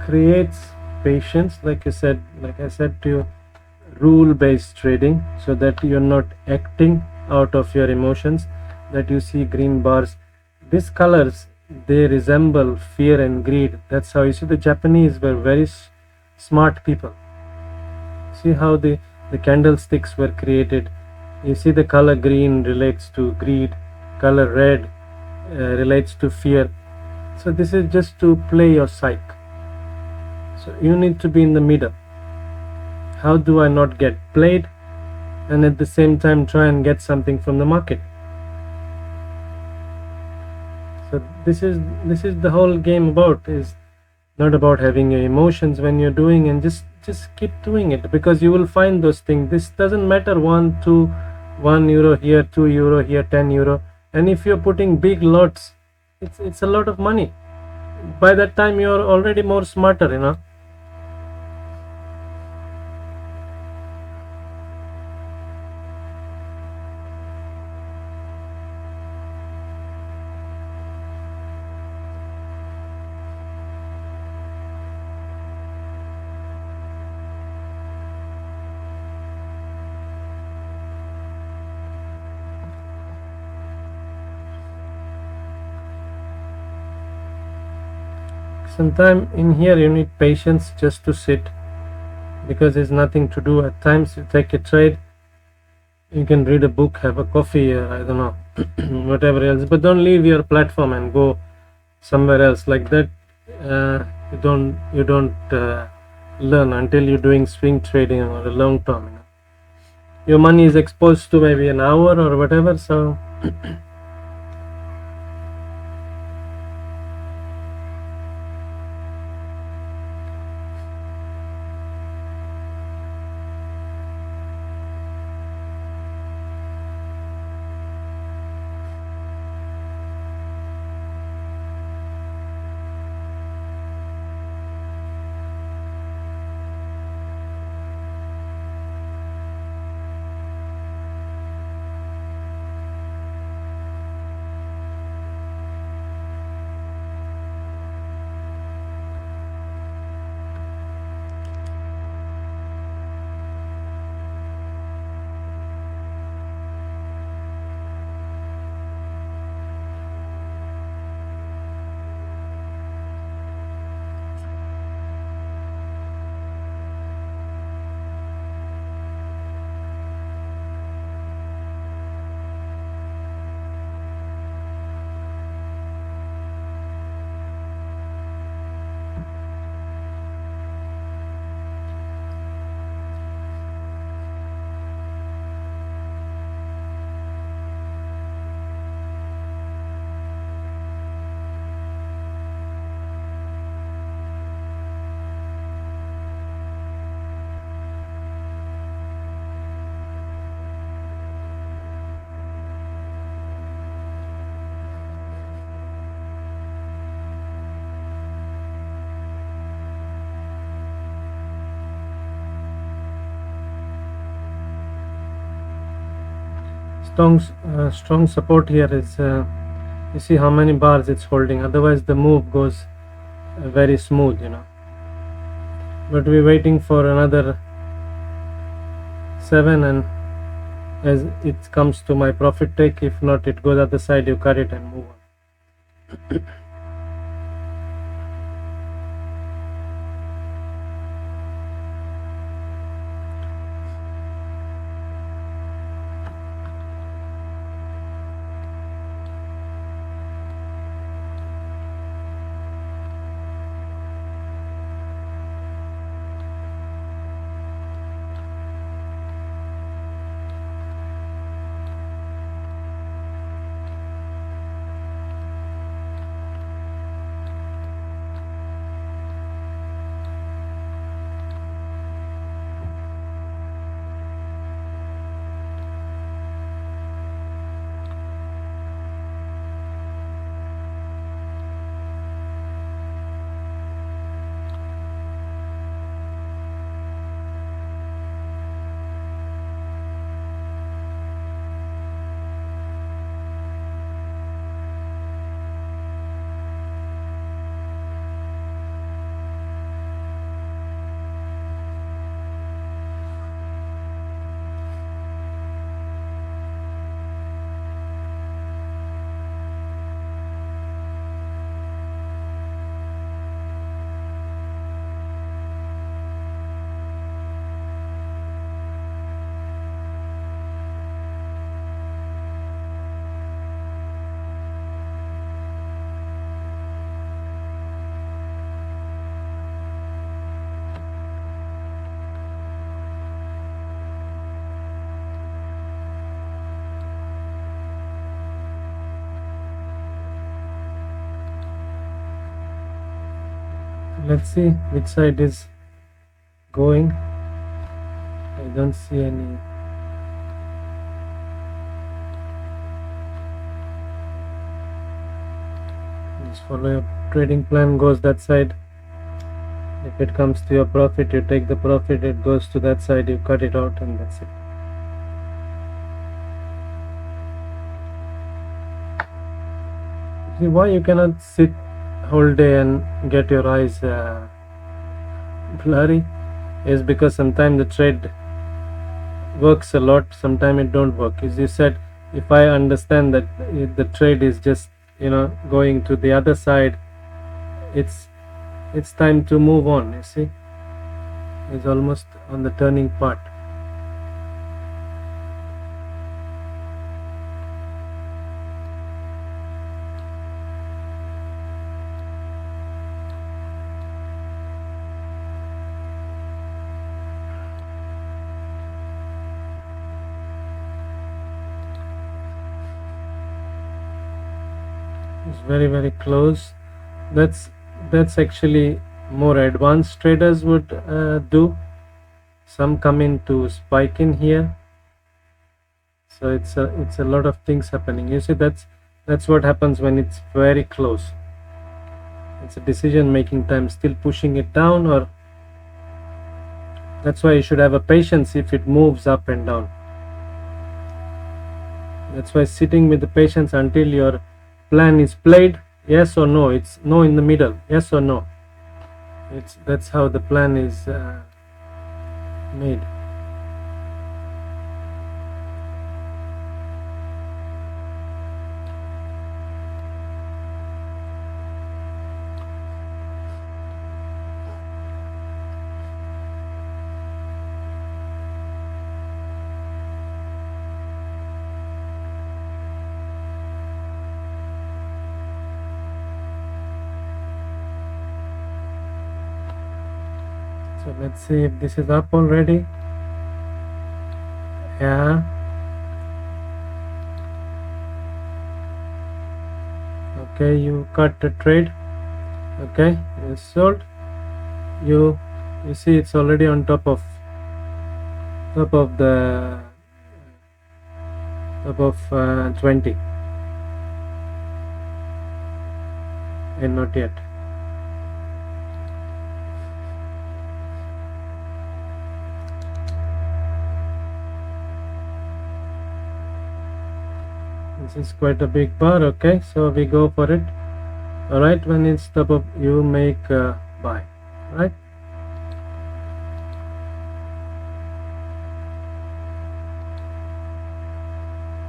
creates patience, like I said to you, rule-based trading, so that you're not acting out of your emotions. That you see green bars, these colors, they resemble fear and greed. That's how you see the Japanese were very smart people. See how the candlesticks were created. You see the color green relates to greed, color red relates to fear. So this is just to play your psyche. So you need to be in the middle. How do I not get played and at the same time try and get something from the market? So this is the whole game about. Is not about having your emotions when you're doing, and just keep doing it, because you will find those things. This doesn't matter 1 euro here, 2 euro here, 10 euro, and if you're putting big lots, it's a lot of money. By that time you're already more smarter, you know. Sometime in here you need patience just to sit, because there's nothing to do. At times you take a trade, you can read a book, have a coffee, I don't know, whatever else, but don't leave your platform and go somewhere else like that. You don't learn until you're doing swing trading or a long term, you know. Your money is exposed to maybe an hour or whatever, so strong support here is You see how many bars it's holding, otherwise the move goes very smooth, but we're waiting for another 7, and as it comes to my profit take, if not it goes other side, you cut it and move on. Let's see which side is going. I don't see any. Just follow your trading plan, goes that side. If it comes to your profit, you take the profit. It goes to that side, you cut it out, and that's it. See why you cannot sit whole day and get your eyes blurry is because sometimes the trade works a lot, sometimes it don't work. As you said, if I understand that the trade is just going to the other side, it's time to move on. You see, it's almost on the turning part. It's very, very close. That's actually more advanced traders would do. Some come in to spike in here, so it's a lot of things happening. You see, that's what happens when it's very close. It's a decision making time, still pushing it down, or that's why you should have a patience if it moves up and down. That's why sitting with the patience until your plan is played, yes or no. It's no in the middle, yes or no. That's how the plan is made. So let's see if this is up already. Yeah. Okay, you cut the trade. Okay, you sold. You see it's already on top of the top of 20, and not yet. This is quite a big bar. Okay, so we go for it. All right, when it's top up, you make a buy. All right.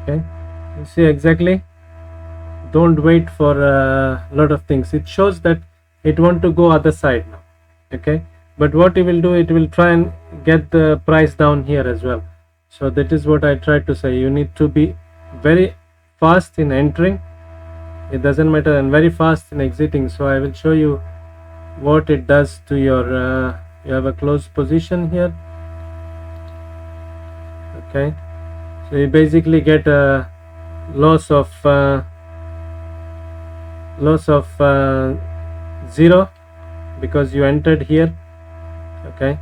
Okay, you see exactly. Don't wait for a lot of things. It shows that it want to go other side now. Okay, but what it will do, it will try and get the price down here as well. So that is what I tried to say. You need to be very fast in entering, it doesn't matter, and very fast in exiting. So I will show you what it does to your you have a closed position here. Okay, so you basically get a loss of 0 because you entered here. Okay,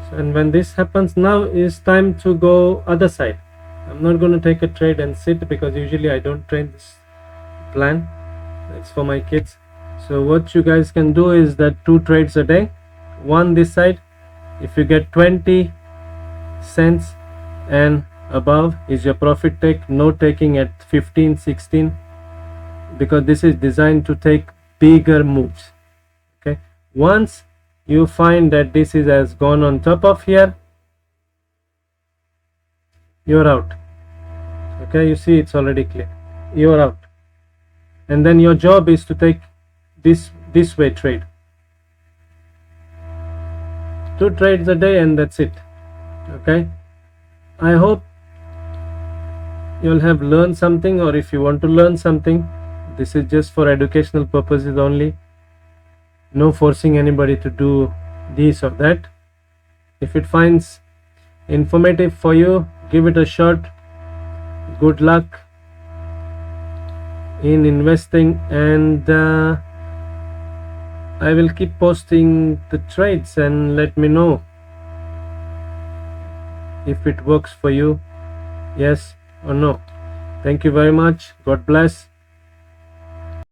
so, and when this happens, now is time to go other side. I'm not going to take a trade and sit, because usually I don't train this plan, it's for my kids. So what you guys can do is that 2 trades a day, one this side. If you get 20 cents and above is your profit take. No taking at 15, 16, because this is designed to take bigger moves. Okay, once you find that this is has gone on top of here, you're out. Okay, you see it's already clear, you're out. And then your job is to take this way trade, 2 trades a day, and that's it. Okay, I hope you'll have learned something, or if you want to learn something, this is just for educational purposes only. No forcing anybody to do this or that. If it finds informative for you, give it a shot. Good luck in investing, and I will keep posting the trades, and let me know if it works for you, yes or no. Thank you very much. God bless.